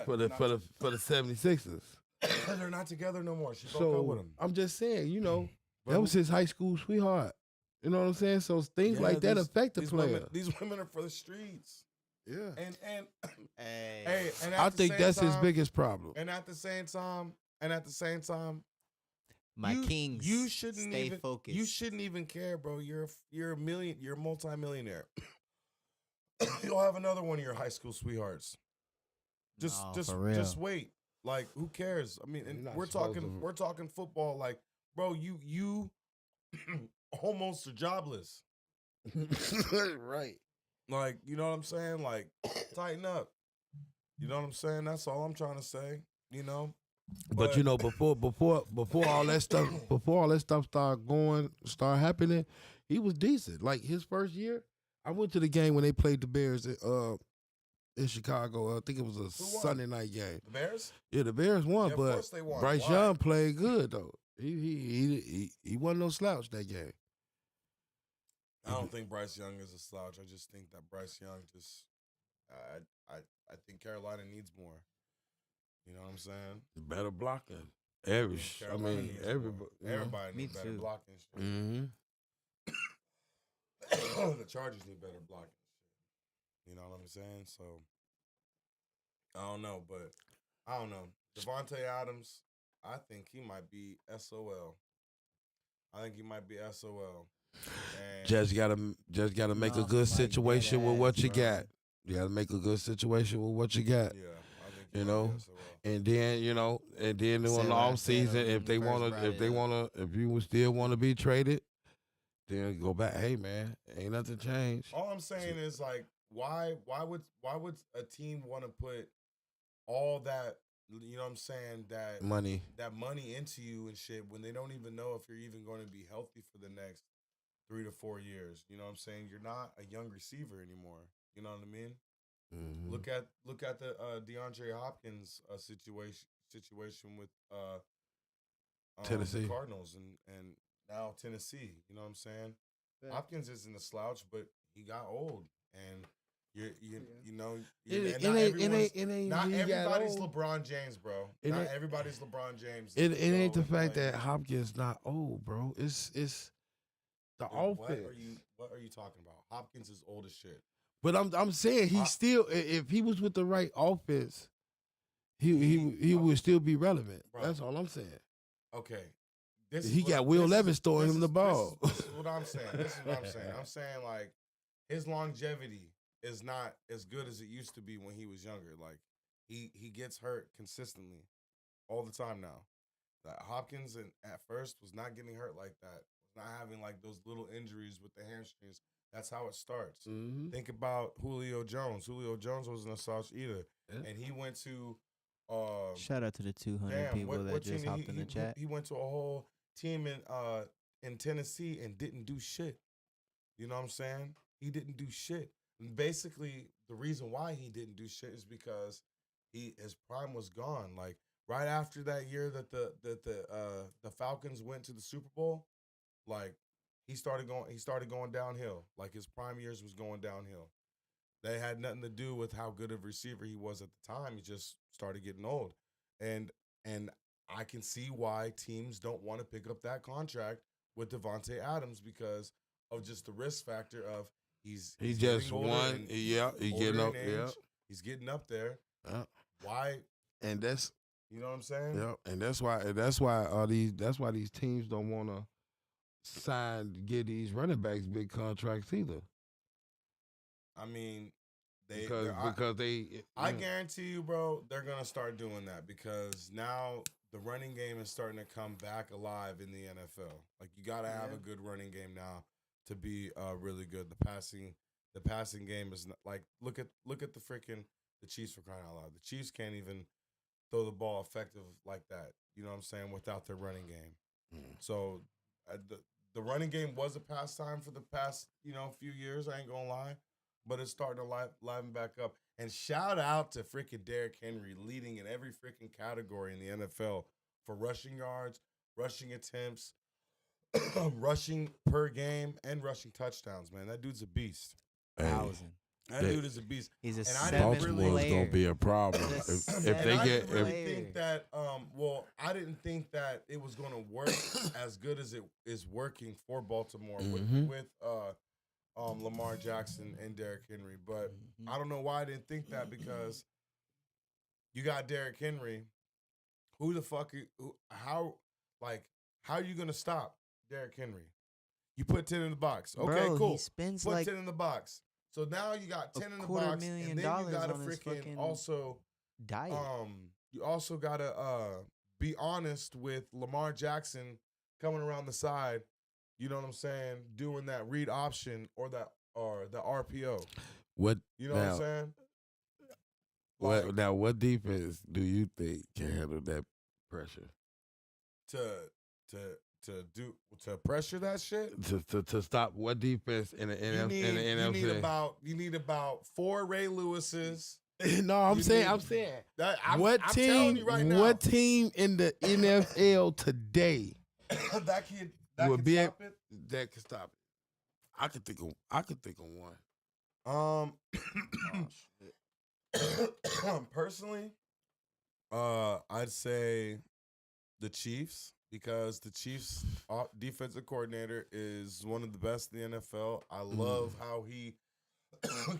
for the 76ers. They're not together no more. She broke up with him. I'm just saying, you know, that was his high school sweetheart. You know what I'm saying? So things like that affect the player. These women are for the streets. Yeah. And I think that's his biggest problem. And at the same time, my kings, you shouldn't stay even focused. You shouldn't even care, bro. You're a multi-millionaire. you'll have another one of your high school sweethearts. Just No, just for real. just wait. Like, who cares? I mean, You're and not we're supposed talking to- we're talking football. Like, bro, you almost are jobless. Right. Like, you know what I'm saying? Like, tighten up. You know what I'm saying? That's all I'm trying to say. You know. But you know, before all that stuff start happening, he was decent. Like his first year, I went to the game when they played the Bears in Chicago. I think it was a won? Sunday night game. The Bears. Yeah, the Bears won, Yeah, of but course they won. Bryce Why? Young played good though. He wasn't no slouch that game. I don't think Bryce Young is a slouch. I just think that Bryce Young just, I think Carolina needs more. You know what I'm saying? Better blocking. Every, I Carolina mean, needs everybody. more. Everybody Me needs better too. blocking. Shit. Mm-hmm. The Chargers need better blocking. Shit. You know what I'm saying? So I don't know, but I don't know. Devontae Adams, I think he might be SOL. I think he might be SOL. And Just gotta make No, a good he might situation dead with what ass, you bro. got. You gotta make a good situation with what you got. yeah, I think he You might know, be SOL. and then in Said the what I off said season, when if we they first wanna, brought if it they up. wanna, if you would still want to be traded, then go back. Hey man, ain't nothing changed. All I'm saying is, like, why would a team want to put all that, you know what I'm saying, that Money. money into you and shit when they don't even know if you're even going to be healthy for the next 3 to 4 years? You know what I'm saying? You're not a young receiver anymore. You know what I mean? Mm-hmm. Look at the DeAndre Hopkins situation with Tennessee. the Cardinals and now Tennessee. You know what I'm saying? Yeah. Hopkins isn't a slouch, but he got old, and you know, It and ain't not he got everybody's old. LeBron James, bro. It Not ain't- everybody's LeBron James. It ain't Go the and fact play. that Hopkins not old, bro. It's the Dude, offense. what are you talking about? Hopkins is old as shit. But I'm saying he still, if he was with the right offense, he would still be relevant. Bro. That's all I'm saying. Okay. He got Will Levis throwing him the ball. This is what I'm saying. This is what I'm saying. I'm saying, like, his longevity is not as good as it used to be when he was younger. Like, he gets hurt consistently all the time now. That Hopkins at first was not getting hurt like that. Was not having like those little injuries with the hamstrings. That's how it starts. Mm-hmm. Think about Julio Jones. Julio Jones wasn't a slouch either, Yeah. and he went to Shout out to the 200 damn, people what that team just hopped in the chat. He went to a whole team in Tennessee and didn't do shit. You know what I'm saying? He didn't do shit. And basically, the reason why he didn't do shit is because his prime was gone. Like, right after that year that the Falcons went to the Super Bowl, like, he started going downhill. Like, his prime years was going downhill. They had nothing to do with how good of a receiver he was at the time. He just started getting old. And I can see why teams don't want to pick up that contract with Devontae Adams because of just the risk factor of He he's just getting older won. and Yeah, he older getting in up. age. Yeah, He's getting up there. yeah. Why? And that's You know what I'm saying? yeah, and that's why these teams don't want to give these running backs big contracts either. I mean, Because they I guarantee you, bro, they're gonna start doing that because now the running game is starting to come back alive in the NFL. Like, you gotta have a good running game now to be really good. The passing game is not, like, look at the Chiefs, for crying out loud. The Chiefs can't even throw the ball effective like that. You know what I'm saying? Without their running game. So the running game was a pastime for the past few years. I ain't gonna lie. But it's starting to liven back up. And shout out to freaking Derrick Henry leading in every freaking category in the NFL for rushing yards, rushing attempts, rushing per game, and rushing touchdowns, man. That dude's a beast. 1,000. That dude is a beast. He's a And I didn't seventh Baltimore's player. gonna be a problem Just if seventh they I get didn't really if, think that I didn't think that it was going to work as good as it is working for Baltimore with Lamar Jackson and Derrick Henry. But I don't know why I didn't think that, because you got Derrick Henry. Who the fuck how are you going to stop Derrick Henry? You put 10 in the box. Okay, Bro, cool. he spends Put like 10 in the box. So now you got 10 in the box, and then you $250,000 gotta on his freaking fucking also diet. you also gotta be honest with Lamar Jackson coming around the side. You know what I'm saying? Doing that read option or the RPO. What You know what I'm saying? what defense do you think can handle that pressure? To pressure that shit. To stop what defense in the NFC? You need about 4 Ray Lewises. No, I'm saying I'm telling you right now. What team in the NFL today that can stop it? That can stop it. I could think of one. Personally, I'd say the Chiefs, because the Chiefs defensive coordinator is one of the best in the NFL. I love how he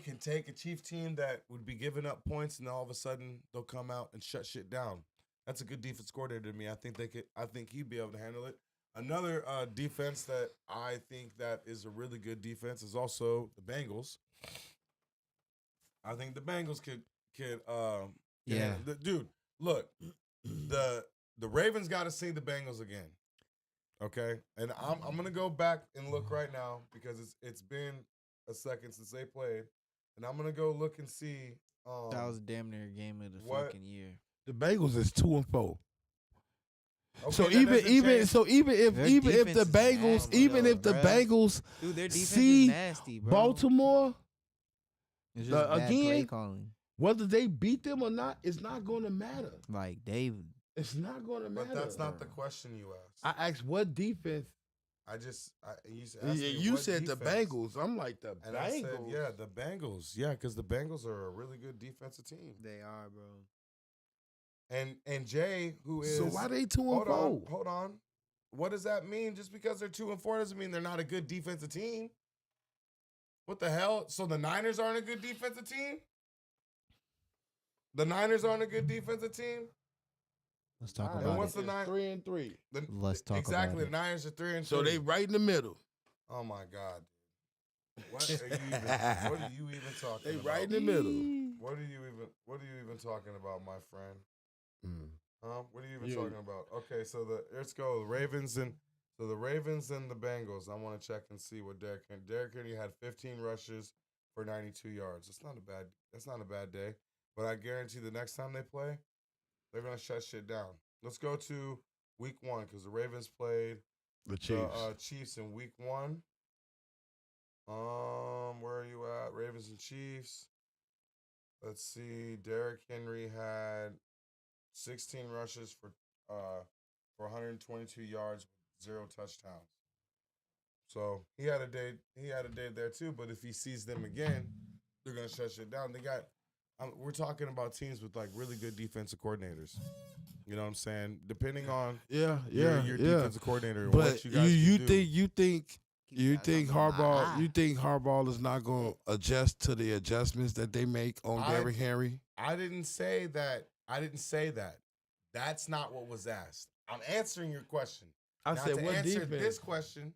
can take a Chief team that would be giving up points, and all of a sudden they'll come out and shut shit down. That's a good defense coordinator to me. I think he'd be able to handle it. Another defense that I think that is a really good defense is also the Bengals. I think the Bengals could yeah. Dude, look, the Ravens got to see the Bengals again. Okay? And I'm going to go back and look right now because it's been a second since they played. And I'm going to go look and see that was damn near game of the fucking year. The Bengals is 2-4. Okay, so even if the Bengals dude, their defense see is nasty, bro. Baltimore it's just bad again, play calling. Whether they beat them or not, it's not going to matter. Like David, it's not going to matter. But that's not the question you asked. I asked what defense. You said the Bengals. I'm like the Bengals. I said, yeah, the Bengals. Yeah, because the Bengals are a really good defensive team. They are, bro. And Jay, who is so why they 2-4? Hold on. What does that mean? Just because they're 2-4 doesn't mean they're not a good defensive team. What the hell? So the Niners aren't a good defensive team? The Niners aren't a good defensive team? Let's talk and about what's it. the 3-3? Let's talk exactly, about it. The Niners are 3-3. So they right in the middle. Oh my God. What are you even talking they about? Right in the middle. What are you even talking about, my friend? Huh? What are you even talking about? Okay, so let's go. The Ravens and the Bengals. I want to check and see what Derrick Henry had 15 rushes for 92 yards. That's not a bad day. But I guarantee the next time they play, they're gonna shut shit down. Let's go to week 1 because the Ravens played the Chiefs. Chiefs in week 1. Where are you at? Ravens and Chiefs. Let's see. Derrick Henry had 16 rushes for 122 yards, 0 touchdowns. So he had a day there too. But if he sees them again, they're gonna shut shit down. We're talking about teams with like really good defensive coordinators. You know what I'm saying? Depending on your defensive coordinator. And but what you guys you think Harbaugh is not going to adjust to the adjustments that they make on Derrick Henry? I didn't say that. That's not what was asked. I'm answering your question. I said what defense? This question,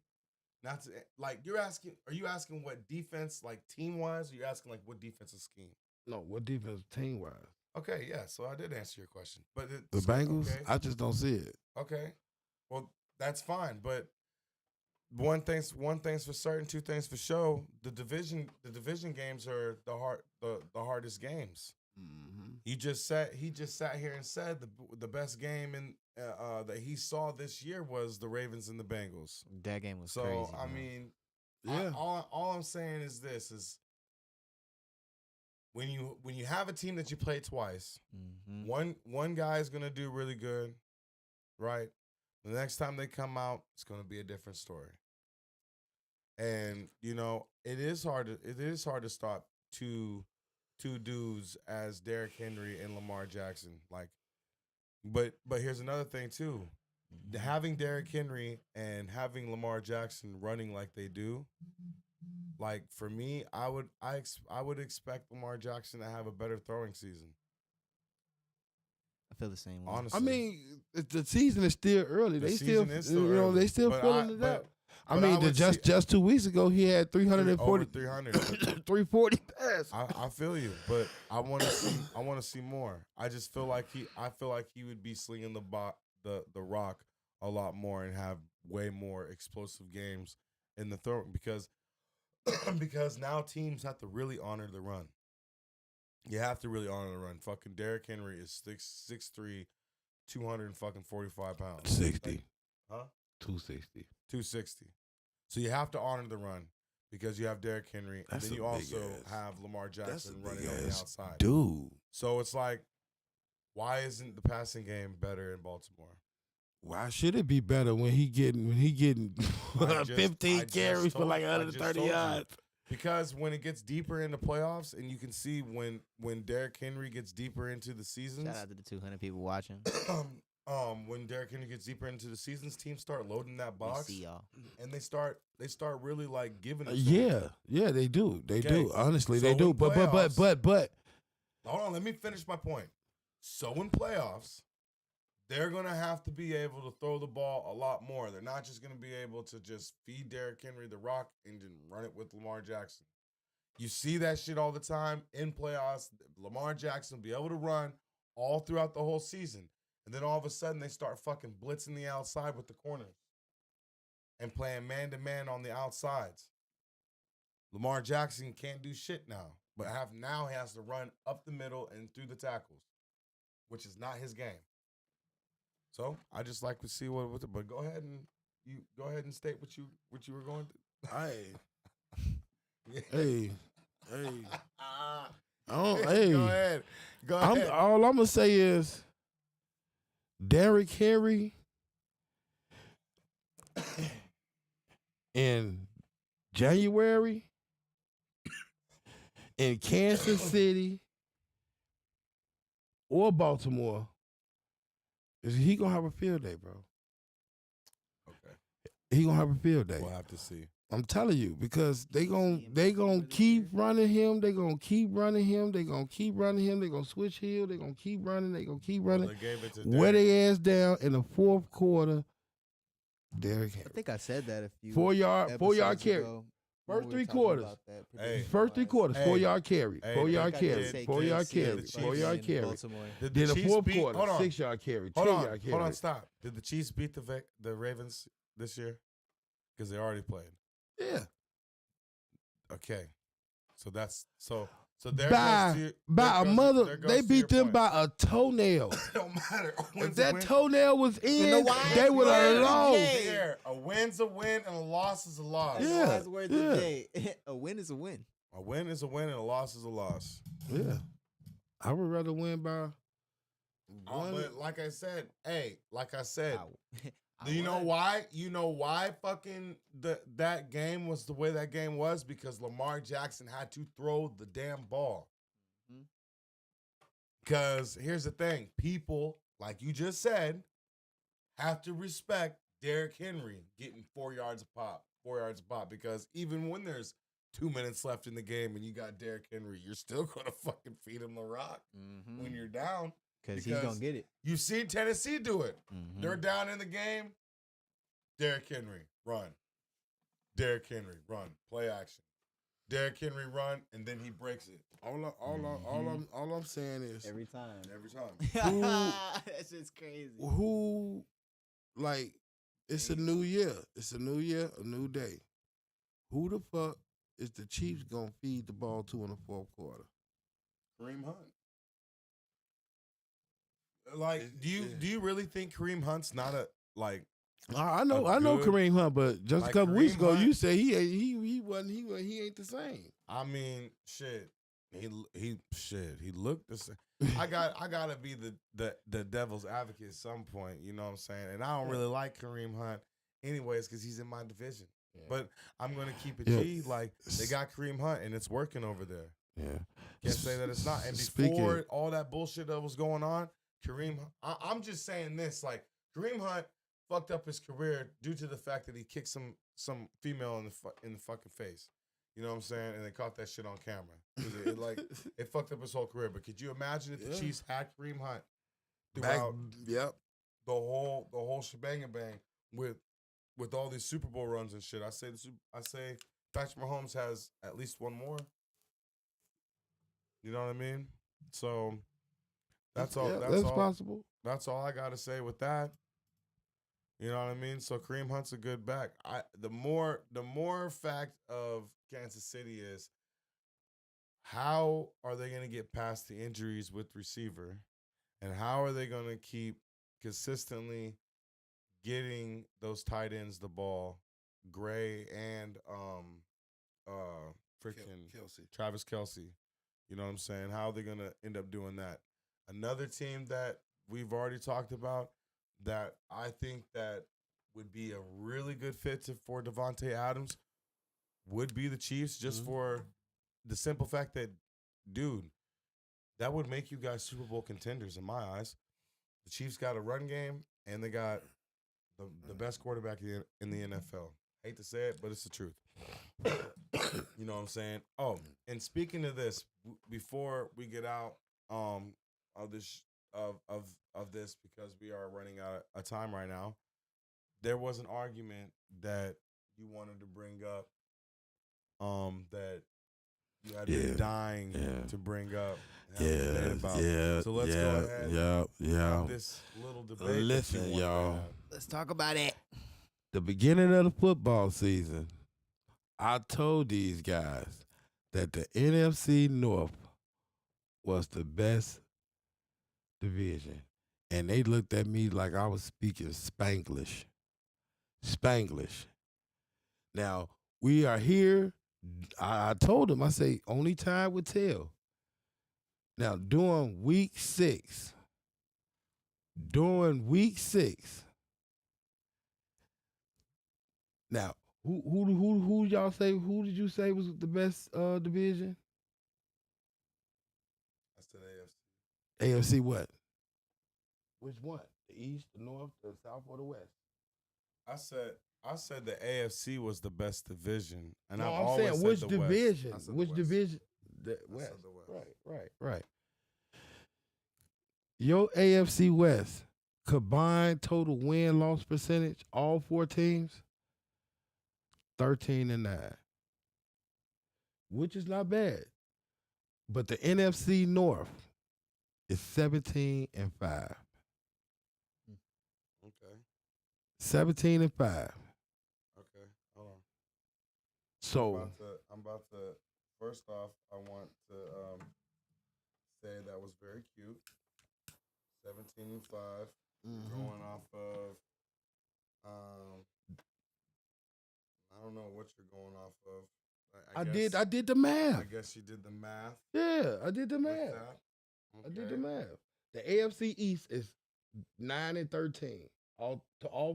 not to like you're asking. Are you asking what defense, like team wise, or you're asking like what defensive scheme? No, what defense team wise? Okay, yeah. So I did answer your question, but the Bengals, okay. I just don't see it. Okay, well that's fine, but one thing's for certain, two things for sure. The division games are the hardest games. Mm-hmm. He just sat here and said the best game that he saw this year was the Ravens and the Bengals. That game was crazy. So I mean, yeah. All I'm saying is this: is when you have a team that you play twice, one guy is gonna do really good, right? The next time they come out, it's gonna be a different story. And it is hard to stop two dudes as Derrick Henry and Lamar Jackson. Like, but here's another thing too. Having Derrick Henry and having Lamar Jackson running like they do, like for me, I would expect Lamar Jackson to have a better throwing season. I feel the same way. Honestly, I mean, the season is still early. They still pulling it out. I But mean, would just 2 weeks ago, he had 340, over 300. 340 pass. I feel you, but I want to see. I want to see more. I just feel like I feel like he would be slinging the rock a lot more and have way more explosive games in the throw because because now teams have to really honor the run. You have to really honor the run. Fucking Derrick Henry is 6'3", 245 pounds. 60. Like, huh? 260. 260. So you have to honor the run because you have Derrick Henry, and then you also have Lamar Jackson running on the outside. Dude. So it's like, why isn't the passing game better in Baltimore? Why should it be better when he getting 15 carries for like 130 yards? Because when it gets deeper in the playoffs, and you can see when Derrick Henry gets deeper into the seasons. Shout out to the 200 people watching. When Derrick Henry gets deeper into the seasons, teams start loading that box, We see y'all. and they start really like giving it. Yeah, they do. They do. Honestly, So they do. in But hold on, let me finish my point. So in playoffs, they're going to have to be able to throw the ball a lot more. They're not just going to be able to just feed Derrick Henry the rock and then run it with Lamar Jackson. You see that shit all the time in playoffs. Lamar Jackson will be able to run all throughout the whole season. And then all of a sudden they start fucking blitzing the outside with the corners and playing man-to-man on the outsides. Lamar Jackson can't do shit now. But now he has to run up the middle and through the tackles, which is not his game. So I just like to see what. But go ahead and state what you were going to. Hey. Go ahead. All I'm gonna say is, Derrick Henry in January in Kansas City or Baltimore, he gonna have a field day, bro. Okay. He gonna have a field day. We'll have to see. I'm telling you, because they gonna keep running him. They gonna keep running him. They gonna keep running him. They gonna switch heel. They gonna keep running. They gonna keep running. Wear their ass down in the fourth quarter. Derrick Henry. I think I said that a few 4 yard carry. ago. First 3 quarters. Hey. First 3 quarters. 4 yard carry. Hey, 4 I yard think I carry. did 4 yard say carry. the 4 Chiefs yard carry. Did Then the Chiefs fourth beat- quarter. hold on. 6 yard carry. 10 Hold yard carry. on, stop. Did the Chiefs beat the Ravens this year? Because they already played. Yeah. Okay. So there By goes to, a there mother, goes they to beat your them point. by a toenail. It don't matter. If that toenail was in, know why? they would have Yeah. lost. Yeah. A win's a win and a loss is a loss. Yeah. Last words of the day. A win is a win. A win is a win and a loss is a loss. Yeah. I would rather win by one. But like I said, I do you know won. why? You know why fucking that game was the way that game was? Because Lamar Jackson had to throw the damn ball. Mhm. Because here's the thing. People, like you just said, have to respect Derrick Henry getting 4 yards a pop. 4 yards a pop. Because even when there's 2 minutes left in the game and you got Derrick Henry, you're still going to fucking feed him the rock when you're down. Because he's going to get it. You've seen Tennessee do it. Mhm. They're down in the game. Derrick Henry, run. Derrick Henry, run. Play action. Derrick Henry, run, and then he breaks it. All I'm saying is Every time. Every time. That's just crazy. who, like, it's a new year. It's a new year, a new day. Who the fuck is the Chiefs gonna feed the ball to in the fourth quarter? Kareem Hunt. Like, do you really think Kareem Hunt's not a like? I know good- Kareem Hunt, but just like a couple weeks Kareem ago, Hunt- you said he ain't the same. I mean, shit. He looked the same. I gotta be the devil's advocate at some point. You know what I'm saying? And I don't really like Kareem Hunt, anyways, because he's in my division. Yeah. But I'm gonna keep it Yeah. G. Like they got Kareem Hunt, and it's working over there. Yeah, Can't say that it's not. And Speaking- before all that bullshit that was going on, I'm just saying this, like Kareem Hunt fucked up his career due to the fact that he kicked some female in the fucking face. You know what I'm saying? And they caught that shit on camera. It fucked up his whole career. But could you imagine if the Yeah. Chiefs had Kareem Hunt back, throughout yep. the whole shebang bang with with all these Super Bowl runs and shit, I say Patrick Mahomes has at least one more. You know what I mean? So that's all. Yeah, That's all. possible. That's all I gotta say with that. You know what I mean? So Kareem Hunt's a good back. The more fact of Kansas City is how are they gonna get past the injuries with receiver, and how are they gonna keep consistently getting those tight ends the ball, Gray and freaking Kelsey. Travis Kelsey. You know what I'm saying? How are they gonna end up doing that? Another team that we've already talked about that I think that would be a really good fit for Devontae Adams would be the Chiefs, just for the simple fact that, dude, that would make you guys Super Bowl contenders in my eyes. The Chiefs got a run game, and they got the best quarterback in the NFL. Hate to say it, but it's the truth. You know what I'm saying? Oh, and speaking of this, before we get out of this of this, because we are running out of time right now, there was an argument that you wanted to bring up that you had been dying to bring up. So let's go ahead and have this little debate. Listen, y'all. Let's talk about it. The beginning of the football season, I told these guys that the NFC North was the best division. And they looked at me like I was speaking Spanglish. Now, we are here. I told them, I say, only time would tell. Now, during week 6, now, who y'all say? Who did you say was the best division? I said AFC. AFC what? Which one? The East, the North, the South, or the West? I said the AFC was the best division, and No, I've I'm always saying said which the division? West. Which division? The I West. said the West. Right. Your AFC West combined total win-loss percentage, all 4 teams, 13-9, which is not bad. But the NFC North is 17-5. Okay. 17-5. Okay. Hold on. So I'm about to. First off, I want to say that was very cute. 17-5. Going off of. I don't know what you're going off of. I did the math. I guess you did the math. Yeah, I did the math. Okay. I did the math. The AFC East is 9-13. All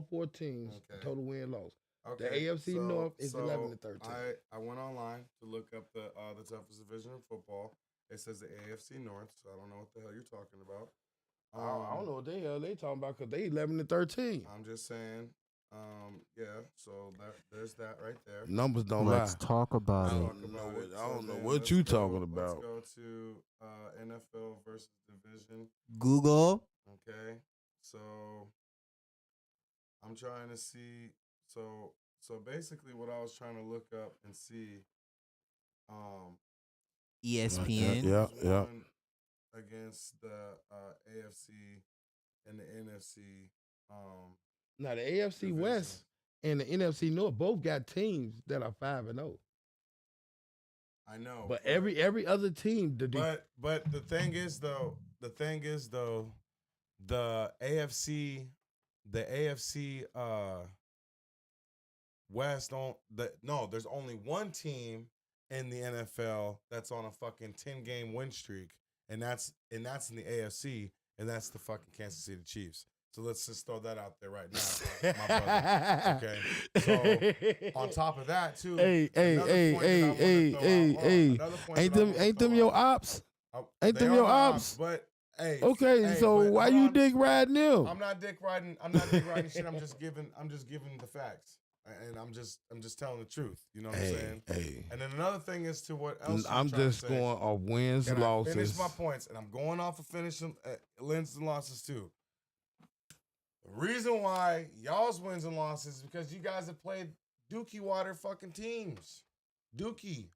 4 teams total win loss. Okay. The AFC North is 11-13. I went online to look up the toughest division in football. It says the AFC North, so I don't know what the hell you're talking about. I don't know what the hell they talking about because they 11-13. I'm just saying. Yeah. So there's that right there. Numbers don't Let's lie. talk about it. I don't know what you talking about. Let's go to NFL versus division. Google. Okay. So I'm trying to see. So basically, what I was trying to look up and see. ESPN. Yeah. Against the AFC and the NFC. Now the AFC division. West and the NFC North both got teams that are 5-0. I know, but every other team. But the thing is though, the AFC West there's only one team in the NFL that's on a fucking 10-game win streak, and that's in the AFC, and that's the fucking Kansas City Chiefs. So let's just throw that out there right now, my brother. Okay. So on top of that too, ain't them your ops? Ain't them your ops? But hey. Okay, so why you dick riding them? I'm not dick riding shit. I'm just giving the facts. And I'm just telling the truth. You know what I'm saying? Hey. And then another thing is to what else I'm just going off wins and losses. Finish my points, and I'm going off of finishing wins and losses too. The reason why y'all's wins and losses is because you guys have played Dookie Water fucking teams. Dookie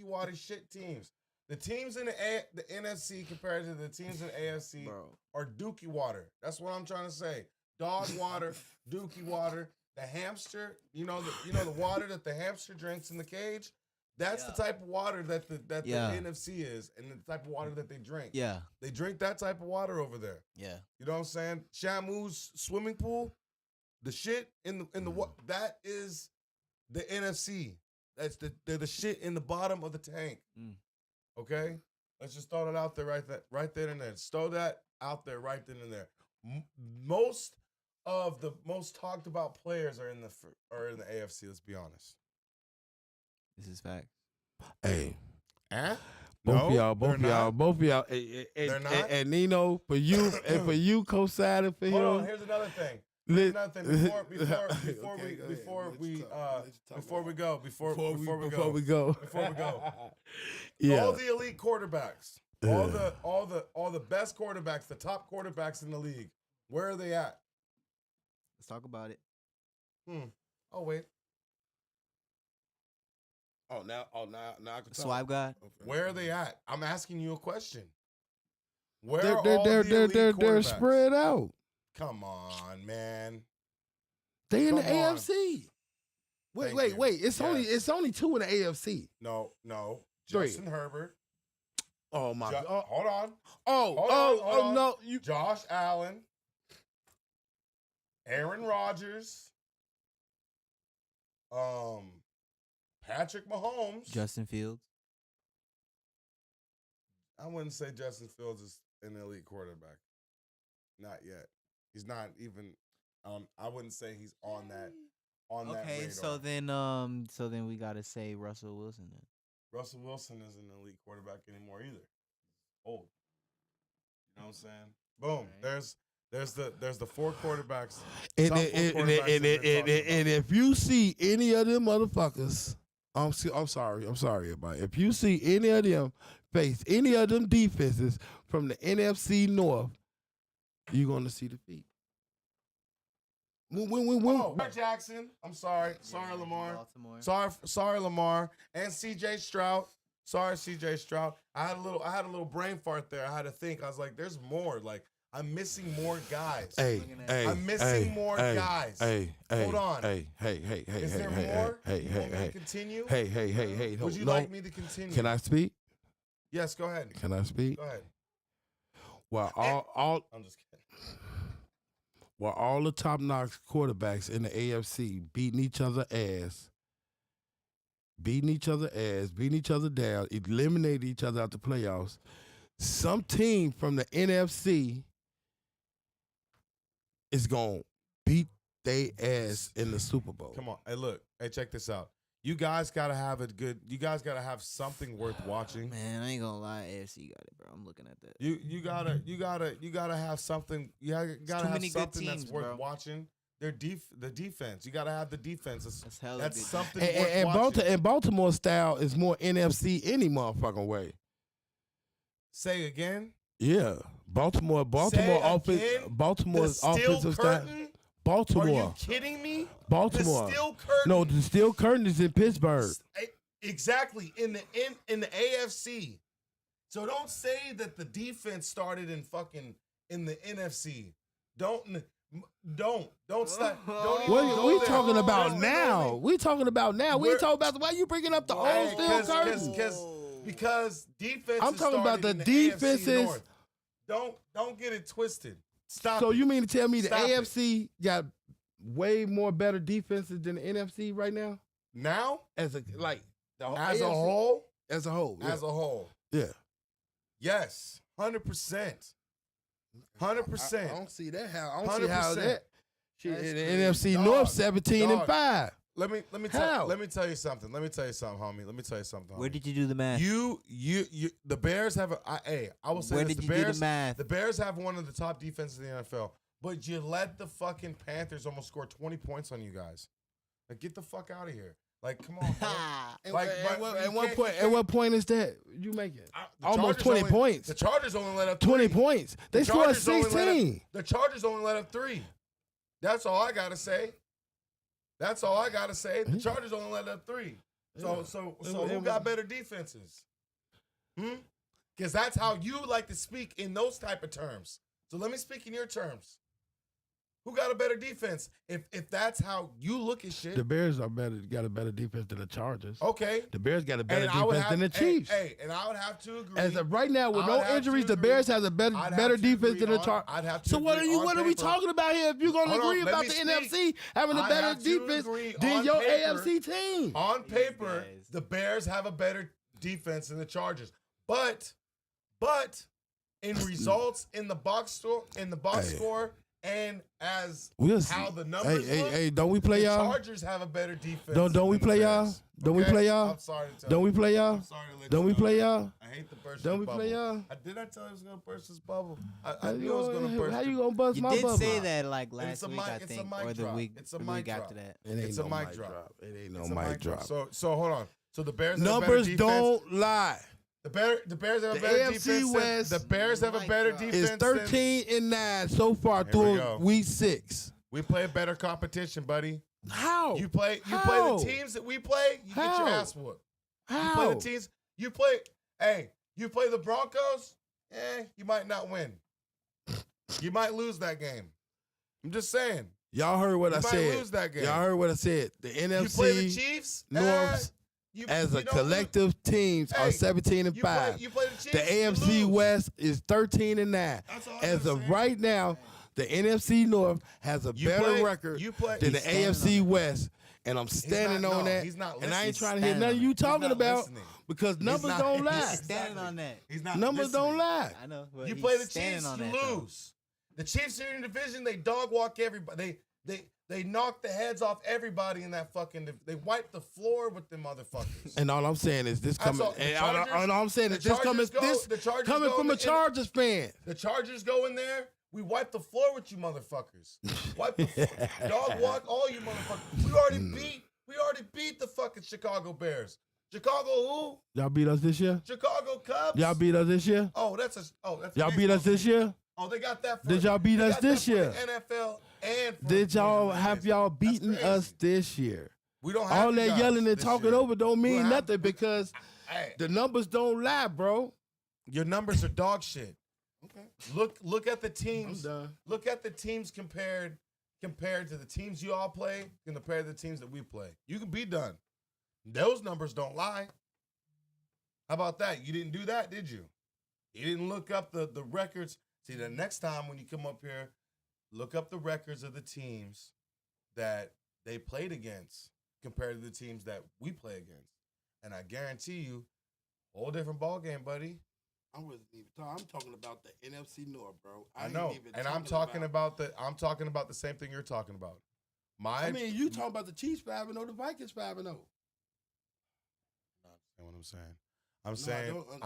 Water shit teams. The teams in the NFC compared to the teams in the AFC are Dookie Water. That's what I'm trying to say. Dog water, Dookie Water, the hamster. You know the water that the hamster drinks in the cage. That's the type of water that the NFC is, and the type of water that they drink. Yeah, they drink that type of water over there. Yeah, you know what I'm saying? Shamu's swimming pool, the shit in the that is the NFC. That's the shit in the bottom of the tank. Okay, let's just throw that out there right there and there. Just throw that out there right then and there. Most of the most talked about players are in the AFC. Let's be honest. This is fact. Hey. Both of y'all. And Nino, for you, and for you, co-signing for him. Hold on, here's another thing. Before we go. Yeah. All the elite quarterbacks, all the best quarterbacks, the top quarterbacks in the league, where are they at? Let's talk about it. Oh wait. Now I can Swipe God. Okay. Where are they at? I'm asking you a question. Where they're, are all the elite quarterbacks? They're spread out. Come on, man. They in the AFC. Wait. It's only two in the AFC. No. Three. Justin Herbert. Oh my God. Hold on. Hold on. No. Josh Allen. Aaron Rodgers. Patrick Mahomes. Justin Fields. I wouldn't say Justin Fields is an elite quarterback. Not yet. He's not even. I wouldn't say he's on that. That radar. So then we gotta say Russell Wilson. Then Russell Wilson isn't an elite quarterback anymore either. He's old. You know what I'm saying? Boom. Right. There's the four quarterbacks. And if you see any of them motherfuckers, I'm sorry about it. If you see any of them face any of them defenses from the NFC North, you're gonna see defeat. Lamar Jackson. I'm sorry. Sorry, Lamar. Baltimore. Sorry, Lamar. And C.J. Stroud. Sorry, C.J. Stroud. I had a little brain fart there. I had to think. I was like, there's more. Like, I'm missing more guys. I'm missing more guys. Hold on. Is there more? You want me to continue? Hey. Would you like me to continue? Can I speak? Yes, go ahead. Can I speak? Go ahead. Well, I'm just kidding. While all the top-notch quarterbacks in the AFC beating each other down, eliminating each other out the playoffs, some team from the NFC is going to beat their ass in the Super Bowl. Come on. Hey, look. Hey, check this out. You guys got to have something worth watching. Man, I ain't gonna lie, AFC got it, bro. I'm looking at that. You gotta have something. You gotta have something teams, that's worth bro. watching. The defense. You gotta have the defense. That's something and worth watching. And Baltimore style is more NFC any motherfucking way. Say again. Yeah, Baltimore offense. Baltimore's offensive style. Baltimore. Are you kidding me? Baltimore. The steel curtain. No, the steel curtain is in Pittsburgh. Exactly. In the AFC. So don't say that the defense started in the NFC. Don't stop. What we talking about now? We talking about now. We talking about why you bringing up the old steel curtain? Because defense. I'm talking about the defenses. Don't get it twisted. Stop. So you mean to tell me the AFC got way more better defenses than the NFC right now? Now? As a whole? As a whole. As a whole. Yeah. Yes. 100%. 100%. I don't see that how. I don't see how that. Shit, in the NFC Dog, North 17-5. Let me tell you something. Homie. Let me tell you something. Homie. Where did you do the math? You the Bears have I will say Where this, did the you Bears, do the math? The Bears have one of the top defenses in the NFL, but you let the fucking Panthers almost score 20 points on you guys. Like, get the fuck out of here. Like, come on. At what point is that you making? Almost 20 points. The Chargers only let up 20 3. points. They scored 16. The Chargers only let up 3. That's all I gotta say. That's all I gotta say. The Chargers only let up 3. So who got better defenses? Because that's how you like to speak in those type of terms. So let me speak in your terms. Who got a better defense? If that's how you look at shit. The Bears got a better defense than the Chargers. Okay. The Bears got a better defense than the Chiefs. And I would have to agree. As of right now, with no injuries, the Bears has a better defense than the Chargers. I'd have to So what agree are we talking about here? If you're going to agree about the NFC having a better defense than your AFC team. On paper, the Bears have a better defense than the Chargers. But in results in the box score, and as how the numbers look, hey, don't we play the y'all? Chargers have a better defense. Don't we play y'all? Don't we play y'all? I'm sorry to tell Don't we play y'all? I'm sorry to let Don't you we know. play y'all? I hate the burst. Don't we bubble. play y'all? Did I tell you I was gonna burst this bubble? I knew I was gonna burst. How you gonna bust You my did bubble? say that like last week, I it's a think, mic or the drop. week, It's a the mic week drop. after that. It ain't It's no a mic mic drop. drop. It ain't no It's a mic drop. So hold on. So the Bears Numbers have a better defense. don't lie. The Bears have a The better AFC defense. West The Bears have a better defense. It's 13-9 so far Here we through go. week 6. We play a better competition, buddy. How? You play How? the teams that we play, you get your How? ass whooped. How? You play the teams. You play the Broncos, you might not win. You might lose that game. I'm just saying. Y'all heard what I You might said. lose that game. Y'all heard what I said. The You play the NFC Chiefs, North as a collective teams are 17-5. You play the Chiefs. The AFC West is 13-9. That's all I'm As of saying. right now, the NFC North has a better record than the AFC West. And I'm standing on that. He's not and I ain't listening. trying to hear none of you talking about listening. because numbers don't lie. He's standing on that. He's not Numbers don't lie. I know. But You he's play the standing Chiefs, on you that, though. lose. The Chiefs are in the division. They dog walk everybody. They knock the heads off everybody in that fucking. They wipe the floor with them motherfuckers. And all I'm saying is this coming. all. The And Chargers- all I'm saying is the this coming. Chargers go- This the Chargers coming go from a in- Chargers fan. The Chargers go in there. We wipe the floor with you motherfuckers. Wipe the floor. Dog walk all you motherfuckers. We already beat the fucking Chicago Bears. Chicago who? Y'all beat us this year. Chicago Cubs. Y'all beat us this year. That's Y'all beat us this year. Oh, they got that. Did y'all beat us this year? NFL and for Did y'all Major League have y'all Baseball. That's beaten crazy. us this year? We don't have All you that guys yelling and this talking year. over don't We mean don't have- nothing because Hey, the numbers don't lie, bro. your numbers are dog shit. Okay. Look at the teams. I'm done. Look at the teams compared to the teams you all play and compared to the teams that we play. You can be done. Those numbers don't lie. How about that? You didn't do that, did you? You didn't look up the records. See, the next time when you come up here, look up the records of the teams that they played against compared to the teams that we play against. And I guarantee you, whole different ball game, buddy. I wasn't even talking. I'm talking about the NFC North, bro. I know, and I'm talking about the same thing you're talking about. I mean, you talking about the Chiefs 5-0, the Vikings 5-0. Not what I'm saying. I'm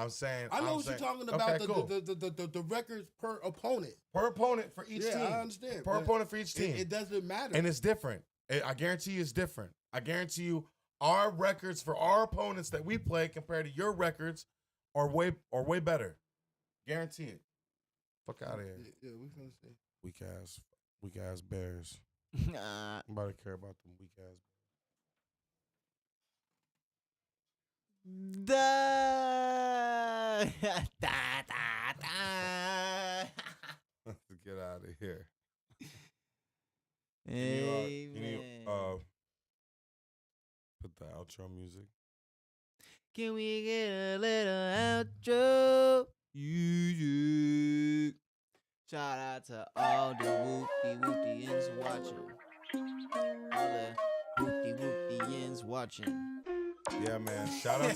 saying. I know what you're talking about. Okay, cool. The records per opponent. Per opponent for each team. Yeah, I understand. Per opponent for each team. It doesn't matter. And it's different. I guarantee you, it's different. I guarantee you, our records for our opponents that we play compared to your records are way better. Guarantee it. Fuck out of here. Yeah, we finna see. Weak ass Bears. Nobody care about them weak ass. Da, da, da. Let's get out of here. Amen. Put the outro music. Can we get a little outro? Yeah. Shout out to all the whoopty-whoopty-ins watching. All the whoopty-whoopty-ins watching. Yeah, man. Shout out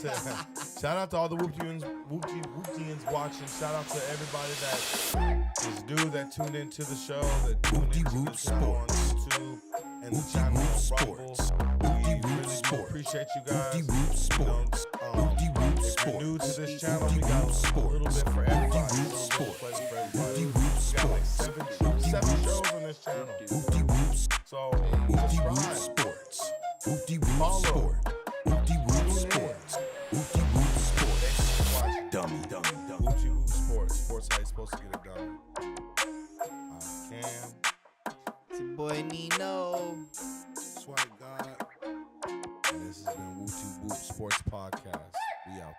to all the whoopty-whoopty-ins watching. Shout out to everybody that is new that tuned into the show, that tuned into the channel on YouTube and the channel on Rumble. We really appreciate you guys. If you're new to this channel, we got a little bit for everybody. We got like seven shows on this channel. So subscribe. Follow. Dummy. WOOPTY WHOOP Sports. Sports how you supposed to get it done. I can. It's your boy Sports Podcast. We out.